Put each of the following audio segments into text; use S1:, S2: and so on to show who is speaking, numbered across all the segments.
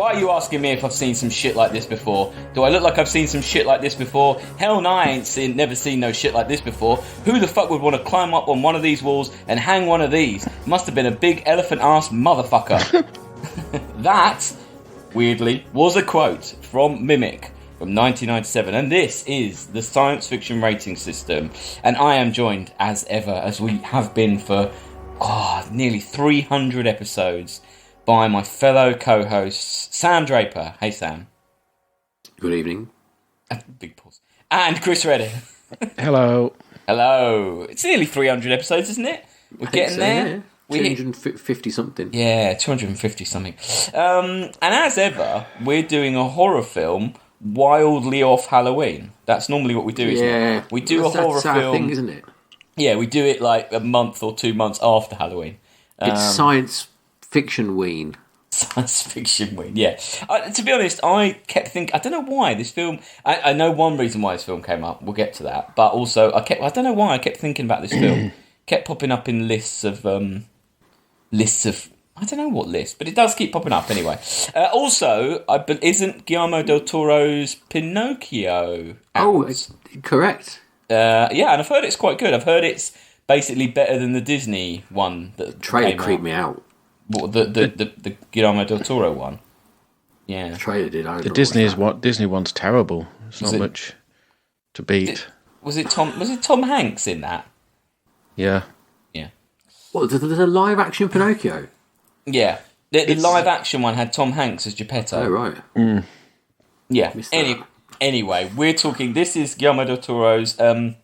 S1: Why are you asking me if I've seen some shit like this before? Do I look like I've seen some shit like this before? Hell no, I ain't never seen no shit like this before. Who the fuck would want to climb up on one of these walls and hang one of these? Must have been a big elephant-ass motherfucker. That, weirdly, was a quote from Mimic from 1997, and this is the science fiction rating system. And I am joined, as ever, as we have been for nearly 300 episodes, by my fellow co-hosts, Sam Draper. Hey, Sam.
S2: Good evening.
S1: Big pause. And Chris Redding.
S3: Hello.
S1: Hello. It's nearly 300 episodes, isn't it? We're getting there.
S2: Yeah. 250 something.
S1: Yeah, 250 something. And as ever, we're doing a horror film wildly off Halloween. That's normally what we do, isn't it? We do a horror film.
S2: That's our thing, isn't it?
S1: Yeah, we do it like a month or 2 months after Halloween.
S2: It's science fiction ween.
S1: Science fiction ween, yeah. To be honest, I kept thinking, I don't know why this film, I know one reason why this film came up, we'll get to that, but also I don't know why I kept thinking about this film. Kept popping up in lists of, I don't know what list, but it does keep popping up anyway. Also, isn't Guillermo del Toro's Pinocchio out?
S2: Oh, it's correct.
S1: Yeah, and I've heard it's quite good. I've heard it's basically better than the Disney one. That
S2: trailer creeped me out.
S1: What, the Guillermo del Toro one? Yeah,
S2: the trailer did.
S3: The Disney one's terrible. It's not much to beat.
S1: Was it Tom Hanks in that?
S3: Yeah.
S2: What? There's a live action Pinocchio.
S1: Yeah, the live action one had Tom Hanks as Geppetto.
S2: Oh right.
S3: Mm.
S1: Yeah. Anyway, we're talking. This is Guillermo del Toro's. I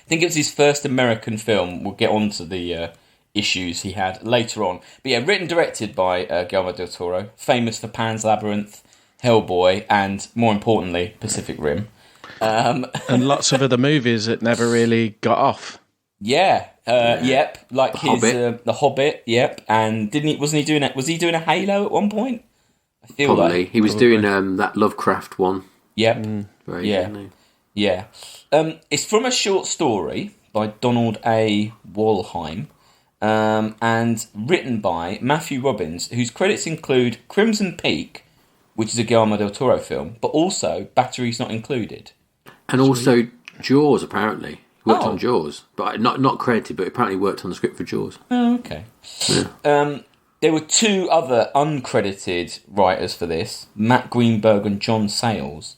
S1: think it was his first American film. We'll get on to the issues he had later on. But yeah, written and directed by Guillermo del Toro, famous for Pan's Labyrinth, Hellboy, and more importantly, Pacific Rim.
S3: And lots of other movies that never really got off.
S1: Yeah. Yep. Like The Hobbit. Yep. And was he doing a Halo at one point? I feel
S2: probably.
S1: Like
S2: he was doing that Lovecraft one.
S1: Yep. Yeah. It's from a short story by Donald A. Wollheim, and written by Matthew Robbins, whose credits include Crimson Peak, which is a Guillermo del Toro film, but also Batteries Not Included.
S2: And also Jaws, apparently. He worked on Jaws, but not credited, but apparently worked on the script for Jaws.
S1: Oh, okay. Yeah. There were two other uncredited writers for this, Matt Greenberg and John Sayles.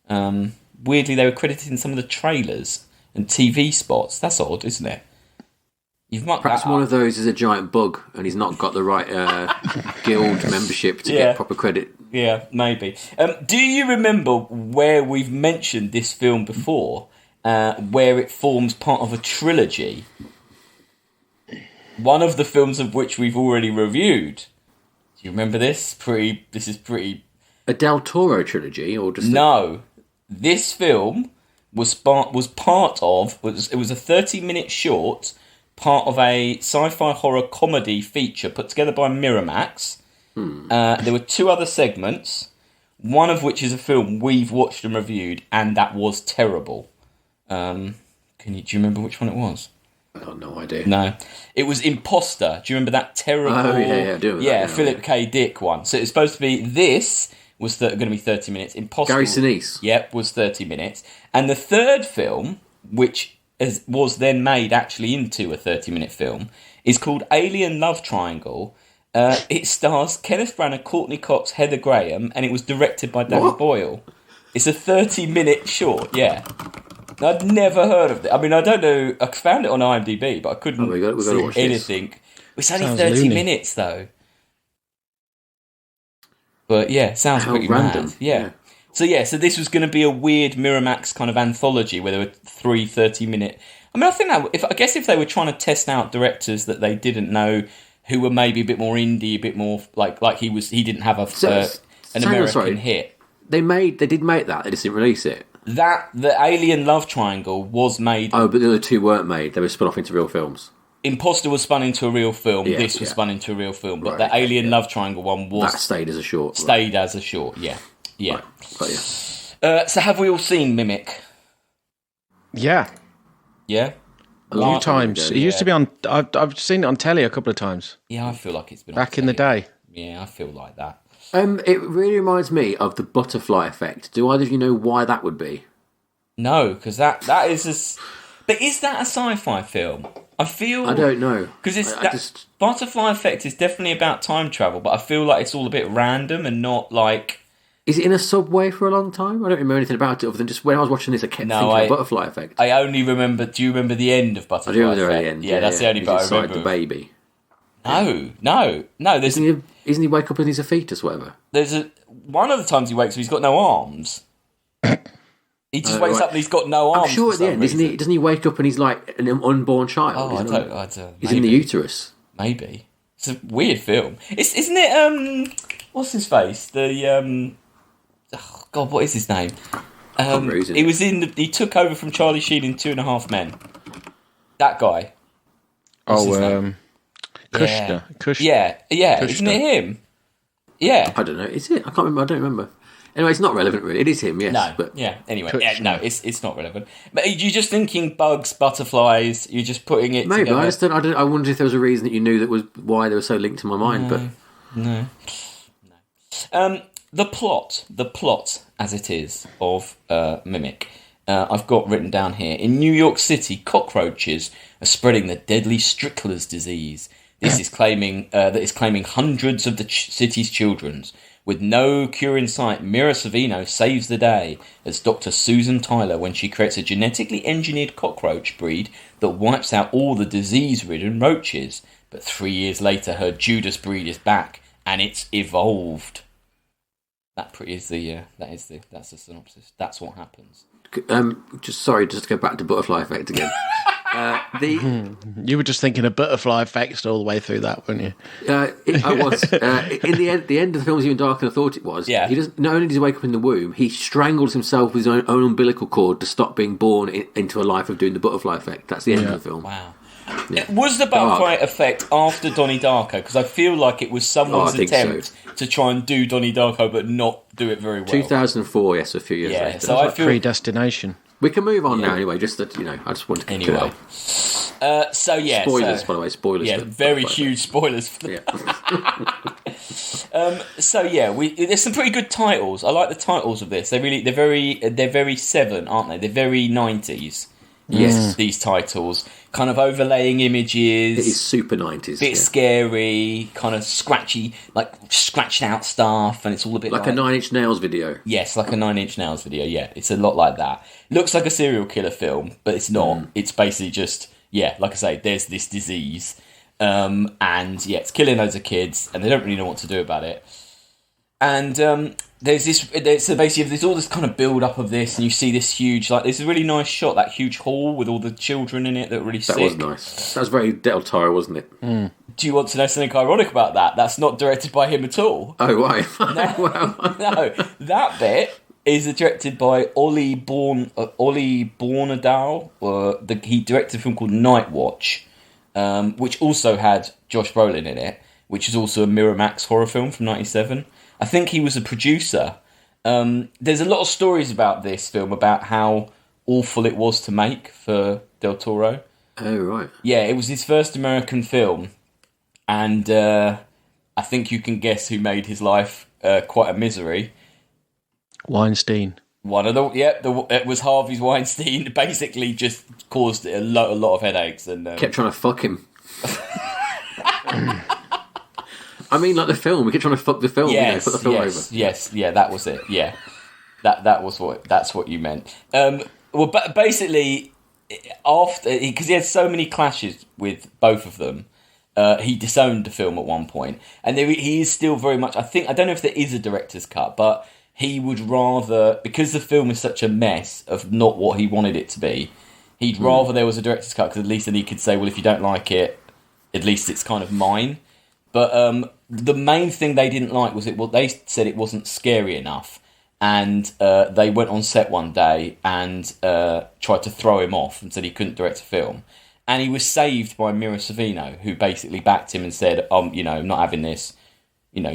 S1: Weirdly, they were credited in some of the trailers and TV spots. That's odd, isn't it? You've mucked
S2: Perhaps one of those is a giant bug, and he's not got the right guild membership to get proper credit.
S1: Yeah, maybe. Do you remember where we've mentioned this film before, where it forms part of a trilogy? One of the films of which we've already reviewed. Do you remember this? This is pretty...
S2: A Del Toro trilogy, or just...
S1: No. This film was a 30-minute short, part of a sci-fi horror comedy feature put together by Miramax. There were two other segments, one of which is a film we've watched and reviewed, and that was terrible. Do you remember which one it was?
S2: I got no idea.
S1: No. It was Imposter. Do you remember that terrible...
S2: Oh, yeah, I do.
S1: Philip K. Dick one. So it's supposed to be... This was going to be 30 minutes. Imposter...
S2: Gary Sinise.
S1: Yep, was 30 minutes. And the third film, which was then made actually into a 30-minute film, is called Alien Love Triangle. It stars Kenneth Branagh, Courtney Cox, Heather Graham, and it was directed by Danny Boyle. It's a 30-minute short, yeah. I'd never heard of it. I mean, I don't know. I found it on IMDb, but I couldn't see anything. It's only 30 minutes, though. But yeah, sounds pretty
S2: random.
S1: Mad. Yeah. So this was going to be a weird Miramax kind of anthology where there were 3 30-minute... I mean, I think if they were trying to test out directors that they didn't know who were maybe a bit more indie, a bit more like he didn't have an American hit.
S2: They did make that. They just didn't release it.
S1: The Alien Love Triangle was made...
S2: Oh, but the other two weren't made. They were spun off into real films.
S1: Imposter was spun into a real film. This was spun into a real film. But the Alien Love Triangle one was...
S2: That stayed as a short.
S1: Yeah.
S2: Right. Got you.
S1: So have we all seen Mimic?
S3: Yeah.
S1: Yeah?
S3: A few times. It used to be on... I've seen it on telly a couple of times.
S1: Yeah, I feel like it's been
S3: back in the day.
S1: I feel like that.
S2: It really reminds me of the butterfly effect. Do either of you know why that would be?
S1: No, because that is but is that a sci-fi film? I
S2: don't know.
S1: Because butterfly effect is definitely about time travel, but I feel like it's all a bit random and not like.
S2: Is it in a subway for a long time? I don't remember anything about it other than just when I was watching this, I kept thinking of butterfly effect.
S1: I only remember. Do you remember the end of butterfly effect?
S2: I do remember the end.
S1: Yeah, that's the only bit I remember.
S2: The baby.
S1: No.
S2: Isn't he wake up and he's a fetus, whatever?
S1: One of the times he wakes up, he's got no arms. He just wakes up and he's got no arms.
S2: I'm sure at the end, doesn't he wake up and he's like an unborn child?
S1: Oh, I don't.
S2: He's in the uterus.
S1: Maybe. It's a weird film. Isn't it? What's his face? The oh God, what is his name? He was he took over from Charlie Sheen in 2.5 Men. That guy.
S3: Kushner. Yeah.
S1: Kushner. Isn't it him? Yeah.
S2: I don't know. Is it? I can't remember. I don't remember. Anyway, it's not relevant, really. It is him, yes.
S1: No,
S2: but...
S1: yeah. Anyway, no, it's not relevant. But you're just thinking bugs, butterflies. You're just putting it
S2: Maybe.
S1: together.
S2: I wondered if there was a reason that you knew that was why they were so linked to my mind.
S1: No. The plot, as it is, of Mimic. I've got written down here. In New York City, cockroaches are spreading the deadly Strickler's disease. This is claiming hundreds of the city's children. With no cure in sight, Mira Sorvino saves the day as Dr. Susan Tyler when she creates a genetically engineered cockroach breed that wipes out all the disease-ridden roaches. But 3 years later, her Judas breed is back, and it's evolved. That's the synopsis. That's what happens.
S2: Just to go back to butterfly effect again.
S3: You were just thinking of butterfly effects all the way through that, weren't you?
S2: I was. In the end of the film is even darker than I thought it was.
S1: Yeah.
S2: He doesn't. Not only does he wake up in the womb, he strangles himself with his own umbilical cord to stop being born into a life of doing the butterfly effect. That's the end of the film.
S1: Wow. Yeah. Was the butterfly effect after Donnie Darko? Because I feel like it was someone's attempt to try and do Donnie Darko, but not do it very well.
S2: 2004, yes, a few years later.
S3: So I feel predestination.
S2: We can move on now anyway, just that, I just wanted to kick it off.
S1: Spoilers,
S2: by the way, spoilers.
S1: Yeah, very huge spoilers for the there's some pretty good titles. I like the titles of this. They're very Seven, aren't they? They're very 90s. Yes, these titles kind of overlaying images.
S2: It is super 90s.
S1: Bit scary, kind of scratchy, like scratched out stuff, and it's all a bit
S2: like a 9 Inch Nails video.
S1: Yes, like a 9 Inch Nails video. Yeah, it's a lot like that. Looks like a serial killer film, but it's not. It's basically just like I say, there's this disease, and it's killing loads of kids, and they don't really know what to do about it. And there's all this kind of build up of this, and you see this huge, there's a really nice shot, that huge hall with all the children in it that are really sick.
S2: That was nice. That was very Del Toro, wasn't it?
S1: Do you want to know something ironic about that? That's not directed by him at all.
S2: Oh, why?
S1: No, that bit is directed by Ollie Bornadal. He directed a film called Night Watch, which also had Josh Brolin in it, which is also a Miramax horror film from '97. I think he was a producer. There's a lot of stories about this film, about how awful it was to make for Del Toro.
S2: Oh, right.
S1: Yeah, it was his first American film. And I think you can guess who made his life quite a misery.
S3: Weinstein.
S1: It was Harvey Weinstein. Basically just caused a lot of headaches. And
S2: kept trying to fuck him. I mean, like the film. We kept trying to fuck the film.
S1: Yes,
S2: put the film over.
S1: Yes, that was it. Yeah, that's what you meant. But basically, after because he had so many clashes with both of them, he disowned the film at one point, and he is still very much. I don't know if there is a director's cut, but he would rather, because the film is such a mess of not what he wanted it to be. He'd rather there was a director's cut, because at least then he could say, well, if you don't like it, at least it's kind of mine. But the main thing they didn't like was they said it wasn't scary enough, and they went on set one day and tried to throw him off and said he couldn't direct a film. And he was saved by Mira Sorvino, who basically backed him and said, I'm not having this.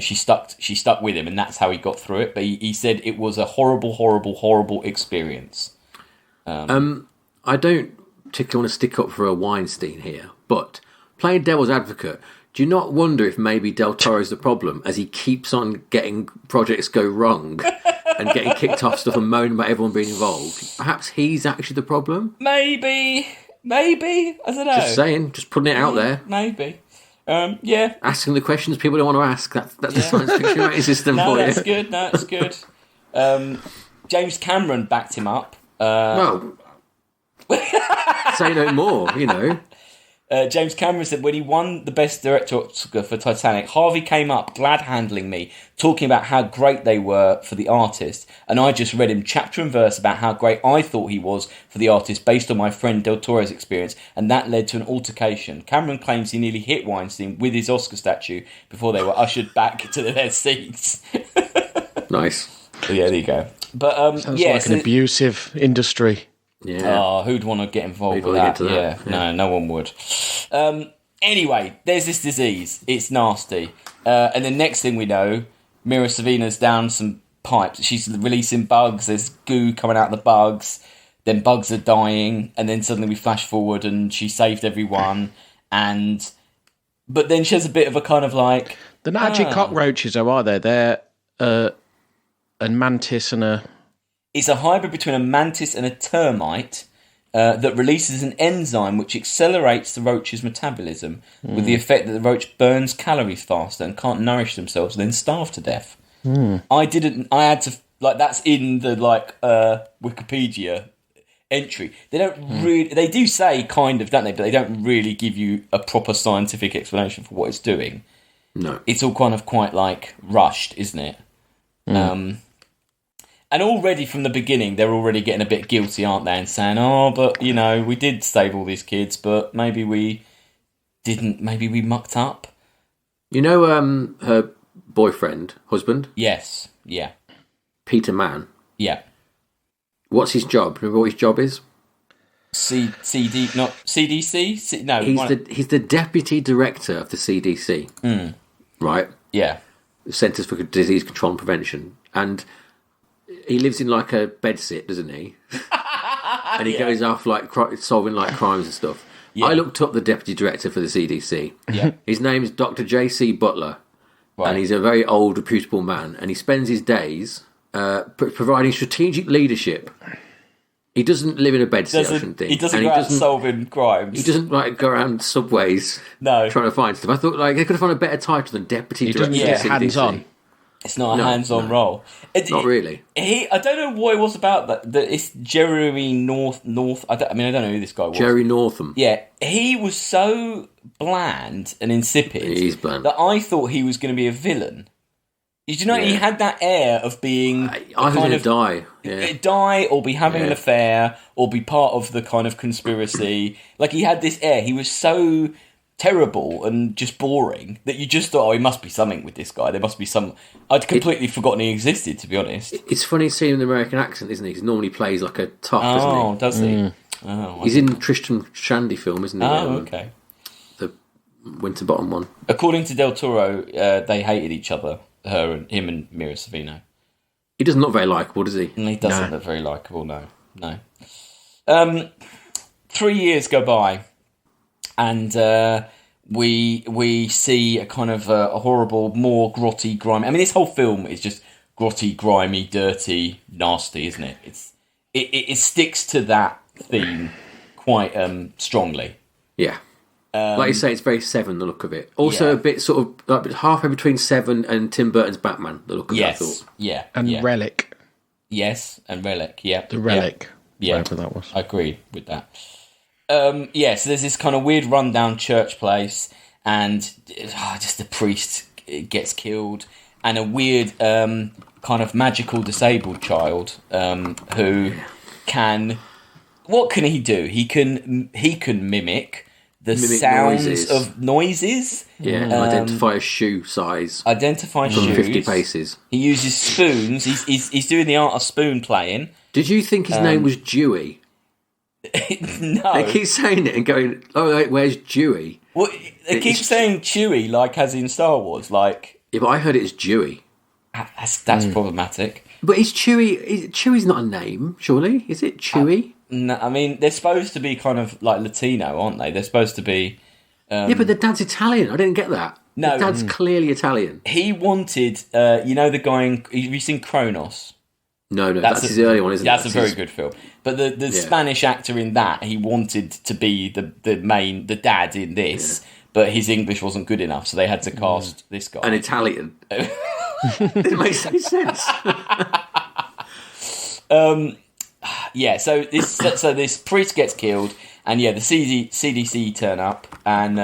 S1: She stuck with him, and that's how he got through it. But he said it was a horrible, horrible, horrible experience.
S2: I don't particularly want to stick up for a Weinstein here, but playing devil's advocate, Do you not wonder if maybe Del Toro's the problem, as he keeps on getting projects go wrong and getting kicked off stuff and moaning about everyone being involved? Perhaps he's actually the problem?
S1: Maybe. I don't know.
S2: Just saying, just putting it out there.
S1: Maybe. Yeah.
S2: Asking the questions people don't want to ask. That's the science fiction rating system for you.
S1: That's good. James Cameron backed him up.
S2: Well, say no more, you know.
S1: James Cameron said when he won the Best Director Oscar for Titanic, Harvey came up glad-handling me, talking about how great they were for the artist, and I just read him chapter and verse about how great I thought he was for the artist based on my friend Del Toro's experience, and that led to an altercation. Cameron claims he nearly hit Weinstein with his Oscar statue before they were ushered back to their seats.
S2: Nice.
S1: Yeah, there you go. But
S3: Sounds like an abusive industry.
S2: Yeah.
S1: Oh, who'd want to get involved with that? Yeah, no one would. Anyway, there's this disease. It's nasty. And the next thing we know, Mira Savina's down some pipes. She's releasing bugs. There's goo coming out of the bugs. Then bugs are dying. And then suddenly we flash forward and she saved everyone. But then she has a bit of a kind of like...
S3: The magic cockroaches, though, are they? They're a mantis and a...
S1: It's a hybrid between a mantis and a termite that releases an enzyme which accelerates the roach's metabolism with the effect that the roach burns calories faster and can't nourish themselves and then starve to death. I had to... Like, that's in the, Wikipedia entry. They don't really... They do say kind of, don't they? But they don't really give you a proper scientific explanation for what it's doing.
S2: No.
S1: It's all kind of quite, rushed, isn't it? And already from the beginning, they're already getting a bit guilty, aren't they? And saying, but, we did save all these kids, but maybe we didn't, maybe we mucked up.
S2: You know her husband?
S1: Yes, yeah.
S2: Peter Mann?
S1: Yeah.
S2: What's his job? Remember what his job is?
S1: CDC? No.
S2: He's the deputy director of the CDC. Right?
S1: Yeah.
S2: Centers for Disease Control and Prevention. And... he lives in a bedsit, doesn't he? And he goes off solving crimes and stuff. Yeah. I looked up the deputy director for the CDC.
S1: Yeah.
S2: His name is Dr. J.C. Butler, and he's a very old, reputable man. And he spends his days providing strategic leadership. He doesn't live in a bedsit or something.
S1: He doesn't go out solving crimes.
S2: He doesn't go around subways trying to find stuff. I thought they could have found a better title than deputy director.
S3: He doesn't get hands-on.
S1: It's not a hands-on role.
S2: Not really.
S1: I don't know what it was about that. It's Jeremy North. I don't know who this guy was.
S2: Jerry Northam.
S1: Yeah, he was so bland and insipid.
S2: He's bland.
S1: That I thought he was going to be a villain. Did you know he had that air of being?
S2: I was going to die. Yeah.
S1: Die or be having an affair or be part of the kind of conspiracy. He had this air. He was so terrible and just boring that you just thought, he must be something with this guy. There must be some... I'd completely forgotten he existed, to be honest.
S2: It's funny seeing him in the American accent, isn't he? He normally plays like a top, doesn't he?
S1: Does he? Oh,
S2: he's in Tristram Shandy film, isn't he?
S1: Oh, okay.
S2: The Winterbottom one.
S1: According to Del Toro, they hated each other, him and Mira Savino.
S2: He doesn't look very likeable, does he?
S1: He doesn't look very likeable, no. 3 years go by. And we see a kind of a horrible, more grotty, grimy... I mean, this whole film is just grotty, grimy, dirty, nasty, isn't it? It sticks to that theme quite strongly.
S2: Yeah. Like you say, it's very Seven, the look of it. Also a bit sort of halfway between Seven and Tim Burton's Batman, the look of it, I thought.
S1: Yeah.
S3: And Relic.
S1: Yes, and Relic, yeah.
S3: The Relic, whatever that was.
S1: I agree with that. So there's this kind of weird rundown church place, and just the priest gets killed, and a weird kind of magical disabled child who can... What can he do? He can mimic sounds of noises.
S2: Yeah, identify a shoe size.
S1: Identify
S2: from
S1: shoes.
S2: 50 paces.
S1: He uses spoons. He's doing the art of spoon playing.
S2: Did you think his name was Dewey?
S1: No.
S2: They keep saying it and going, where's Dewey?
S1: Well, they keep saying Chewie, as in Star Wars,
S2: Yeah, but I heard it as Dewey.
S1: That's problematic.
S2: But is Chewie... Chewie's not a name, surely? Is it Chewie?
S1: No, I mean, they're supposed to be kind of Latino, aren't they? They're supposed to be...
S2: Yeah, but the dad's Italian. I didn't get that.
S1: No.
S2: The dad's clearly Italian.
S1: He wanted, the guy have you seen Kronos?
S2: No, that's his early one, isn't it?
S1: That's a very good film. But the Spanish actor in that, he wanted to be the dad in this, but his English wasn't good enough, so they had to cast this guy.
S2: An Italian. It makes no sense.
S1: So this priest gets killed, and the CDC turn up, and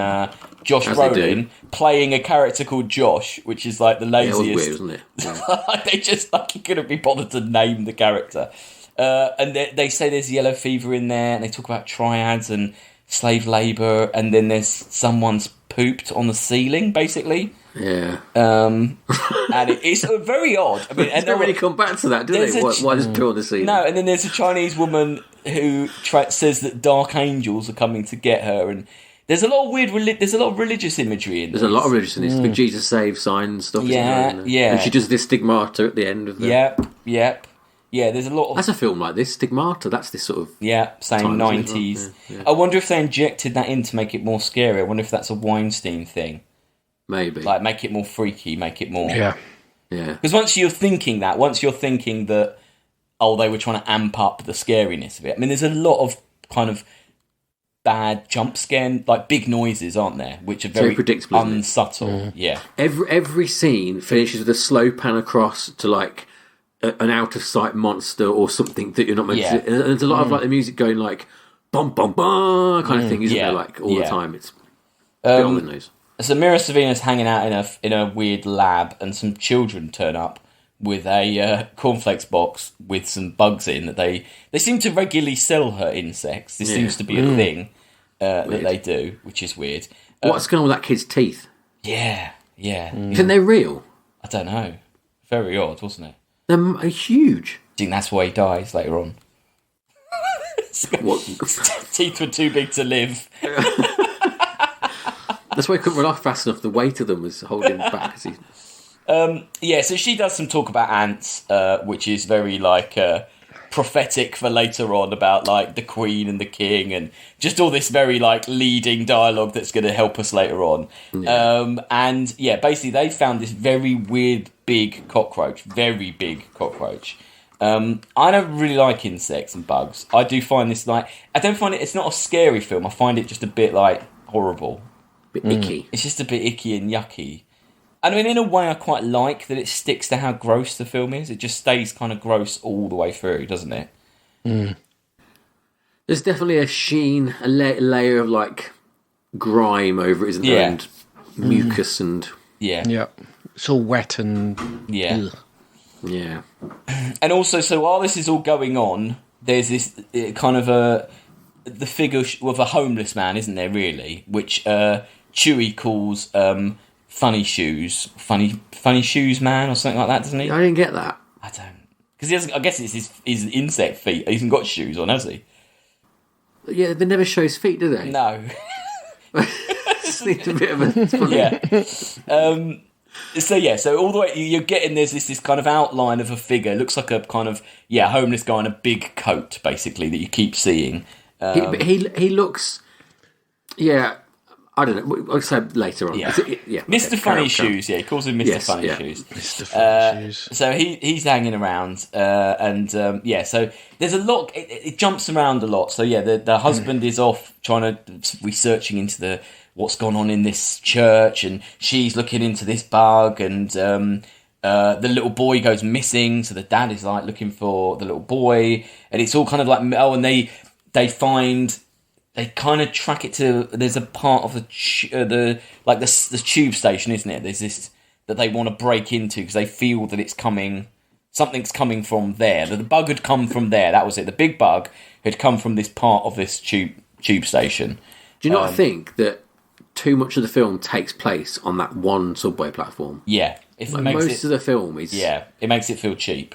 S1: Josh Brolin playing a character called Josh, which is like the laziest.
S2: Yeah, it was weird, wasn't it? Yeah.
S1: They just he couldn't be bothered to name the character. And they say there's yellow fever in there, and they talk about triads and slave labour, and then there's someone's pooped on the ceiling, basically.
S2: Yeah.
S1: And it's very odd. I mean,
S2: and don't really come back to that, do they? Why does poo on the ceiling?
S1: No, and then there's a Chinese woman who says that dark angels are coming to get her, and there's a lot of there's a lot of religious imagery in this.
S2: There's a lot of religious in this. Big Jesus Save sign and stuff.
S1: Yeah, yeah.
S2: And she does this stigmata at the end of the...
S1: Yep. Yeah, there's a lot of...
S2: That's a film like this, Stigmata. That's this sort of...
S1: Yeah, same 90s. Yeah. I wonder if they injected that in to make it more scary. I wonder if that's a Weinstein thing.
S2: Maybe.
S1: Like, make it more freaky, make it more...
S3: Yeah.
S2: Yeah.
S1: Because once you're thinking that, oh, they were trying to amp up the scariness of it. I mean, there's a lot of kind of bad jump scare, like big noises, aren't there? Which are very
S2: predictable,
S1: unsubtle. Yeah.
S2: Every scene finishes with a slow pan across to like an out of sight monster or something that you're not meant to. And there's a lot of like the music going like bum bum bum kind of thing, isn't there? Like all the time. It's beyond the nose.
S1: So Mira Sorvino's hanging out in a weird lab, and some children turn up with a cornflakes box with some bugs in that they seem to regularly sell her insects. This seems to be a thing that they do, which is weird.
S2: What's going on with that kid's teeth?
S1: Yeah.
S2: You think they're real?
S1: I don't know. Very odd, wasn't it?
S2: They're huge.
S1: I think that's why he dies later on.
S2: What?
S1: Teeth were too big to live.
S2: That's why he couldn't run off fast enough. The weight of them was holding him back.
S1: So she does some talk about ants, which is very like prophetic for later on about like the Queen and the King and just all this very like leading dialogue that's going to help us later on. Yeah. Basically they found this very weird big cockroach, very big cockroach. I don't really like insects and bugs. I do find this I don't find it's not a scary film. I find it just a bit like horrible.
S2: Bit icky.
S1: It's just a bit icky and yucky. I mean, in a way, I quite like that it sticks to how gross the film is. It just stays kind of gross all the way through, doesn't it?
S2: There's definitely a sheen, a layer of like grime over it, isn't there? And mucus and
S1: yeah.
S3: It's all wet and
S1: ugh.
S2: Yeah.
S1: And also, so while this is all going on, there's this kind of the figure of a homeless man, isn't there? Really, which Chewie calls. Funny shoes man, or something like that, doesn't he?
S2: I didn't get that.
S1: I don't, because I guess it's his insect feet. He hasn't got shoes on, has he?
S2: Yeah, they never show his feet, do they?
S1: No.
S2: Just need a bit of a...
S1: Yeah. So all the way you're getting this kind of outline of a figure. It looks like a kind of homeless guy in a big coat, basically, that you keep seeing.
S2: He looks. Yeah. I don't know. I'll say later on.
S1: Mr. Funny Shoes. Yeah, he calls him Mr. Funny Shoes.
S3: Mr. Funny Shoes.
S1: So he's hanging around, So there's a lot. It jumps around a lot. So the husband is off researching into what's gone on in this church, and she's looking into this bug, and the little boy goes missing. So the dad is like looking for the little boy, and it's all kind of like and they find. They kind of track it to. There's a part of the tube station, isn't it? There's this that they want to break into because they feel that it's coming. Something's coming from there. The bug had come from there. That was it. The big bug had come from this part of this tube station.
S2: Do you not think that too much of the film takes place on that one subway platform?
S1: Yeah,
S2: most of the film is.
S1: Yeah, it makes it feel cheap.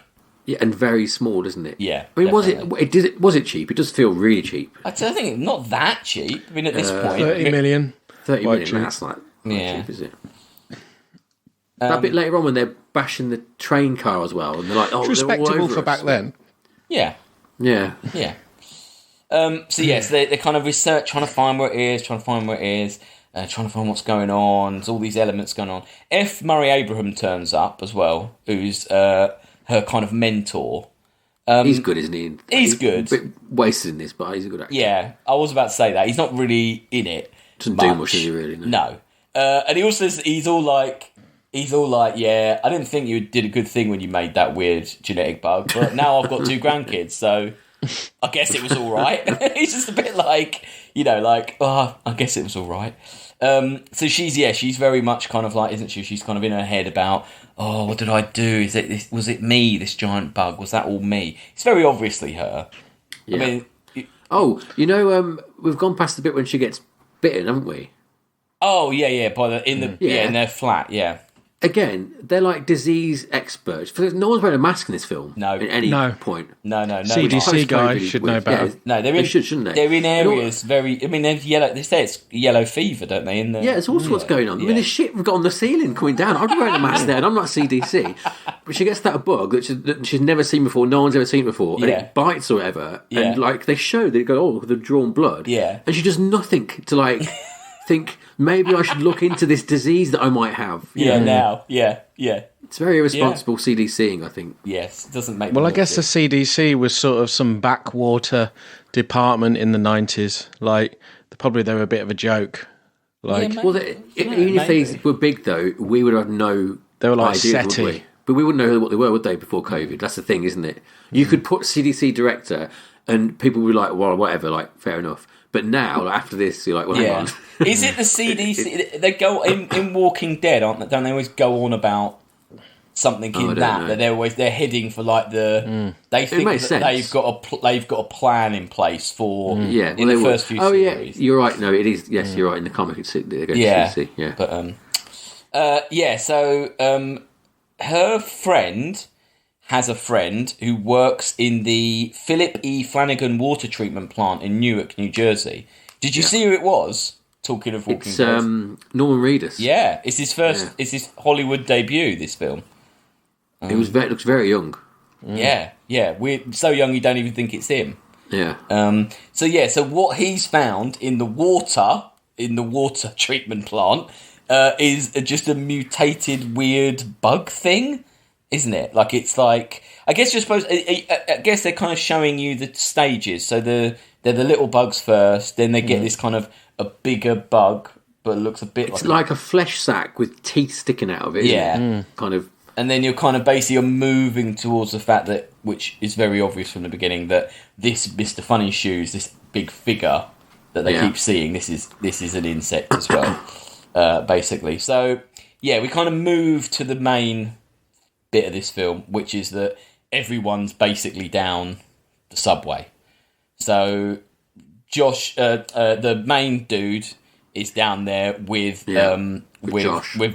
S2: Yeah, and very small, doesn't it?
S1: Yeah.
S2: I mean, was it cheap? It does feel really cheap.
S1: I think not that cheap. I mean, at this point,
S3: 30 million.
S2: 30 million. That's not cheap, is it? That bit later on when they're bashing the train car as well, and they're like, "Oh,
S3: it's respectable
S2: they're all over
S3: for
S2: us.
S3: back then."
S2: Yeah.
S1: So yes, they're kind of trying to find where it is, trying to find what's going on. There's all these elements going on. F. Murray Abraham turns up as well, who's her kind of mentor.
S2: He's good, isn't he?
S1: He's good.
S2: A bit wasted in this, but he's a good actor.
S1: Yeah, I was about to say that. He's not really in it.
S2: Doesn't do much, does he, really?
S1: No. And he also says, he's all like, yeah, I didn't think you did a good thing when you made that weird genetic bug, but now I've got 2 grandkids, so I guess it was all right. He's just a bit like, I guess it was all right. So she's very much kind of like, isn't she? She's kind of in her head about, oh, what did I do? Was it me, this giant bug? Was that all me? It's very obviously her.
S2: Yeah.
S1: I mean...
S2: we've gone past the bit when she gets bitten, haven't we?
S1: Oh, yeah, in their flat, yeah.
S2: Again, they're like disease experts. No one's wearing a mask in this film.
S1: No.
S2: At any point.
S1: No.
S3: CDC guy should know better.
S1: No, shouldn't they? They're in areas very... I mean, they're yellow. They say it's yellow fever, don't they?
S2: There's all sorts going on. I mean, there's shit we've got on the ceiling coming down. I'd be wearing a mask there, and I'm not CDC. But she gets that bug that she's never seen before, no one's ever seen before, and it bites or whatever. Yeah. And, like, they show, they go, oh, they've drawn blood.
S1: Yeah.
S2: And she does nothing to, like... think maybe I should look into this disease that I might have.
S1: Now.
S2: It's very irresponsible CDCing, I think.
S1: Yes, it doesn't make.
S3: Well, I guess the CDC was sort of some backwater department in the 90s. Like, probably they were a bit of a joke. Like,
S2: even if they were big, though, we would have no
S3: they were like
S2: idea, would we? But we wouldn't know what they were, would they, before COVID? That's the thing, isn't it? You could put CDC director, and people would be like, well, whatever, like, fair enough. But now, after this, you're like, well, hang on.
S1: Is it the CDC? They go in Walking Dead, aren't they? Don't they always go on about something that they're heading for like the? They think that they've got a plan in place for in the first few series.
S2: Yeah, you're right. No, it is. Yes, you're right. In the comic, it's CDC. Yeah,
S1: but So her friend has a friend who works in the Philip E. Flanagan water treatment plant in Newark, New Jersey. Did you see who it was? Talking of Walking Dead.
S2: Norman Reedus.
S1: Yeah, it's his first. It's his Hollywood debut. This film.
S2: It looks very young.
S1: Yeah. We're so young you don't even think it's him.
S2: Yeah.
S1: So what he's found in the water treatment plant is just a mutated weird bug thing, isn't it? Like it's like I guess you're supposed. I guess they're kind of showing you the stages. So they're the little bugs first, then they get this kind of a bigger bug, but it looks a bit
S2: like a flesh sack with teeth sticking out of it. Kind of.
S1: And then you're kind of basically moving towards the fact that, which is very obvious from the beginning, that this Mr. Funny Shoes, this big figure that they keep seeing, this is an insect as well, basically. So we kind of move to the main bit of this film, which is that everyone's basically down the subway. So Josh, the main dude, is down there with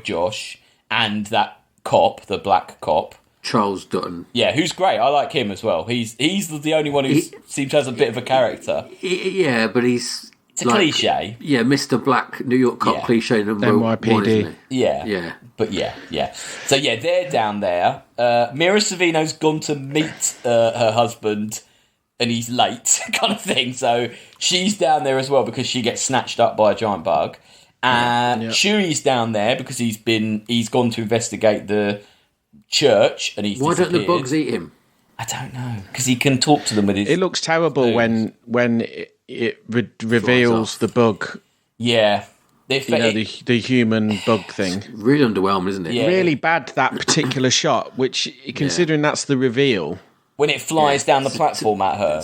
S1: Josh and that cop, the black cop,
S2: Charles Dutton.
S1: Yeah, who's great. I like him as well. He's the only one who seems to have a bit of a character.
S2: Yeah, but it's
S1: a cliche.
S2: Yeah, Mr. Black, New York cop cliche number
S3: NYPD.
S2: 1, isn't it?
S1: Yeah. But yeah. So they're down there. Mira Sorvino's gone to meet her husband, and he's late, kind of thing. So she's down there as well because she gets snatched up by a giant bug. And Chewie's down there because he's gone to investigate the church, and he's
S2: Why don't the bugs eat him?
S1: I don't know, because he can talk to them with his.
S3: It looks terrible when it reveals the bug.
S1: Yeah,
S3: the human bug thing.
S2: It's really underwhelming, isn't it?
S3: Yeah. Really bad, that particular shot. Which, considering that's the reveal,
S1: when it flies down the platform at her.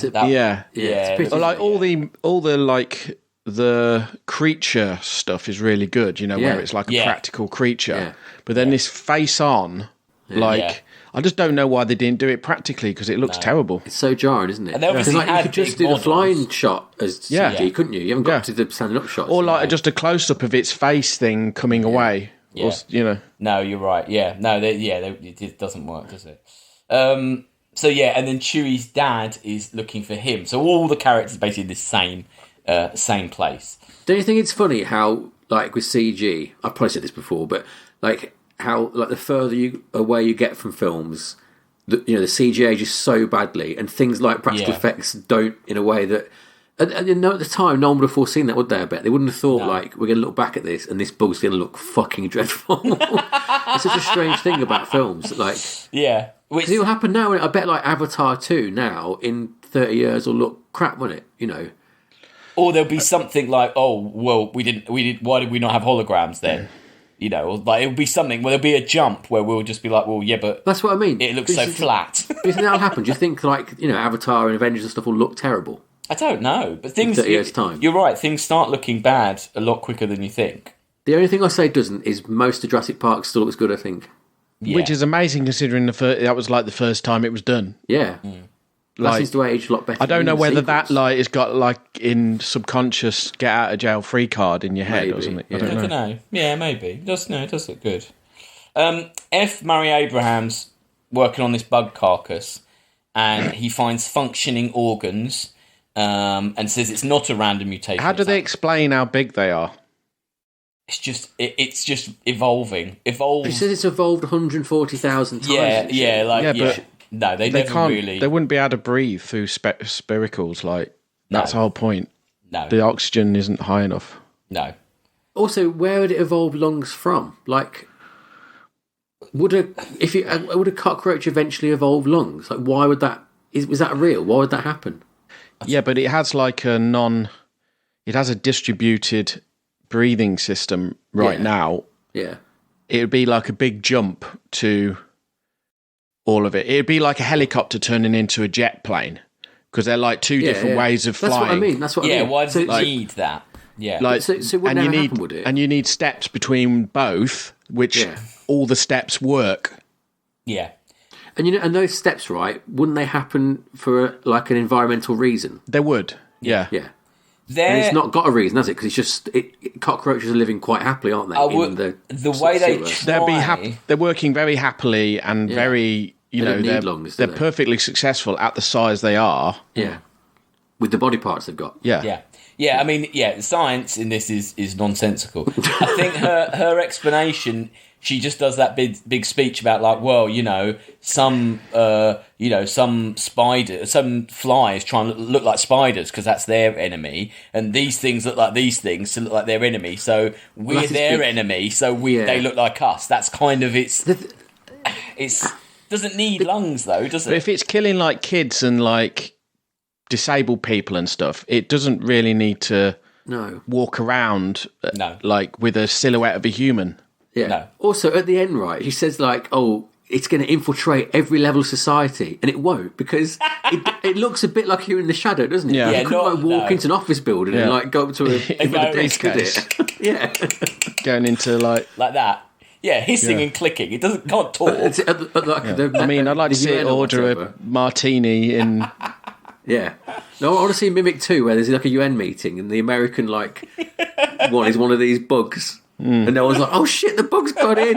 S3: Like all the like. The creature stuff is really good, where it's like a practical creature. Yeah. But then this face on, I just don't know why they didn't do it practically because it looks terrible.
S2: It's so jarring, isn't it?
S1: And you
S2: could just do the flying shot as CG, couldn't you? You haven't got to do the standing up shot.
S3: Or just a close up of its face thing coming away. Yeah. Or,
S1: No, you're right. Yeah. No, it doesn't work, does it? And then Chewie's dad is looking for him. So all the characters are basically in the same place.
S2: Don't you think it's funny how, like with CG, I've probably said this before, but like how, like the further away you get from films, the CG ages so badly, and things like practical effects don't, in a way that And at the time, no one would have foreseen that, would they? I bet they wouldn't have thought like we're going to look back at this and this bug's going to look fucking dreadful. It's such a strange thing about films, like because it'll happen now. I bet like Avatar 2 now in 30 years will look crap, won't it? You know,
S1: or there'll be something like, oh well, we didn't. Why did we not have holograms then? You know, like it'll be something where there'll be a jump where we'll just be like, well, yeah, but
S2: that's what I mean.
S1: It looks so flat.
S2: Do you think that'll happen? Do you think like Avatar and Avengers and stuff will look terrible?
S1: I don't know, but things.
S2: 30 years' time.
S1: You're right. Things start looking bad a lot quicker than you think.
S2: The only thing I say doesn't is most of Jurassic Park still looks good. I think,
S3: which is amazing considering that was like the first time it was done.
S2: Yeah, that seems to age a lot better.
S3: I don't know whether that like has got like in subconscious get out of jail free card in your head or something.
S2: Yeah.
S3: I don't know.
S1: Yeah, maybe. It does look good. F. Murray Abraham's working on this bug carcass, and he finds functioning organs. And says it's not a random mutation.
S3: How do they explain how big they are?
S1: It's just evolving.
S2: He says it's evolved 140,000 times.
S1: But no, they never
S3: can't.
S1: really.
S3: They wouldn't be able to breathe through spiracles. Like that's the whole point.
S1: No,
S3: the oxygen isn't high enough.
S1: No.
S2: Also, where would it evolve lungs from? Like, would a cockroach eventually evolve lungs? Like, why would that? Was that real? Why would that happen?
S3: Yeah, but it has like it has a distributed breathing system right now.
S2: Yeah.
S3: It would be like a big jump to all of it. It would be like a helicopter turning into a jet plane because they're like two different ways of flying.
S2: That's what I mean. That's what I mean.
S1: Yeah, why does it need that? Yeah.
S2: Like, so would never happen, would it?
S3: And you need steps between both, which all the steps work.
S1: Yeah.
S2: And those steps, right? Wouldn't they happen for like an environmental reason?
S3: They would, yeah.
S2: And it's not got a reason, has it? Because it's just cockroaches are living quite happily, aren't they?
S1: The way they try,
S3: they're working very happily and very, they're perfectly successful at the size they are.
S2: Yeah, with the body parts they've got.
S1: Yeah. I mean, science in this is nonsensical. I think her explanation. She just does that big speech about like, well, some flies trying to look like spiders because that's their enemy, and these things look like these things to look like their enemy. So we're their enemy. So they look like us. That's kind of it's doesn't need lungs though, does it?
S3: But if it's killing like kids and like disabled people and stuff, it doesn't really need to walk around like with a silhouette of a human.
S2: Yeah. No. Also, at the end, right, he says like, "Oh, it's going to infiltrate every level of society," and it won't because it looks a bit like you're in the shadow, doesn't it?
S3: Yeah.
S2: You couldn't walk into an office building and like go up to a desk, could it? Yeah,
S3: going into like
S1: that. Yeah, hissing and clicking. It can't talk.
S3: I mean, I'd like to see it order a martini in.
S2: Yeah. No, I want to see Mimic 2 where there's like a UN meeting and the American like one is one of these bugs. And no one's like, oh shit, the bug's got in.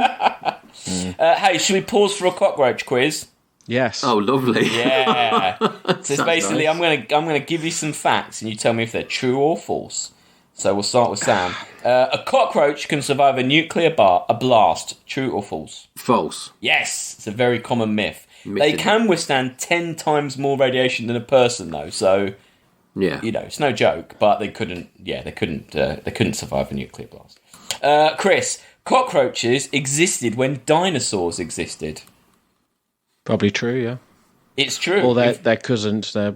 S1: Hey, should we pause for a cockroach quiz?
S3: Yes.
S2: Oh, lovely.
S1: Yeah. So it's basically, nice. I'm gonna give you some facts and you tell me if they're true or false. So we'll start with Sam. A cockroach can survive a nuclear blast. True or false?
S2: False.
S1: Yes, it's a very common myth. They can withstand 10 times more radiation than a person, though. So, it's no joke. But they couldn't. Yeah, they couldn't survive a nuclear blast. Chris, cockroaches existed when dinosaurs existed.
S3: Probably true, yeah.
S1: It's true.
S3: Or they're cousins. They're,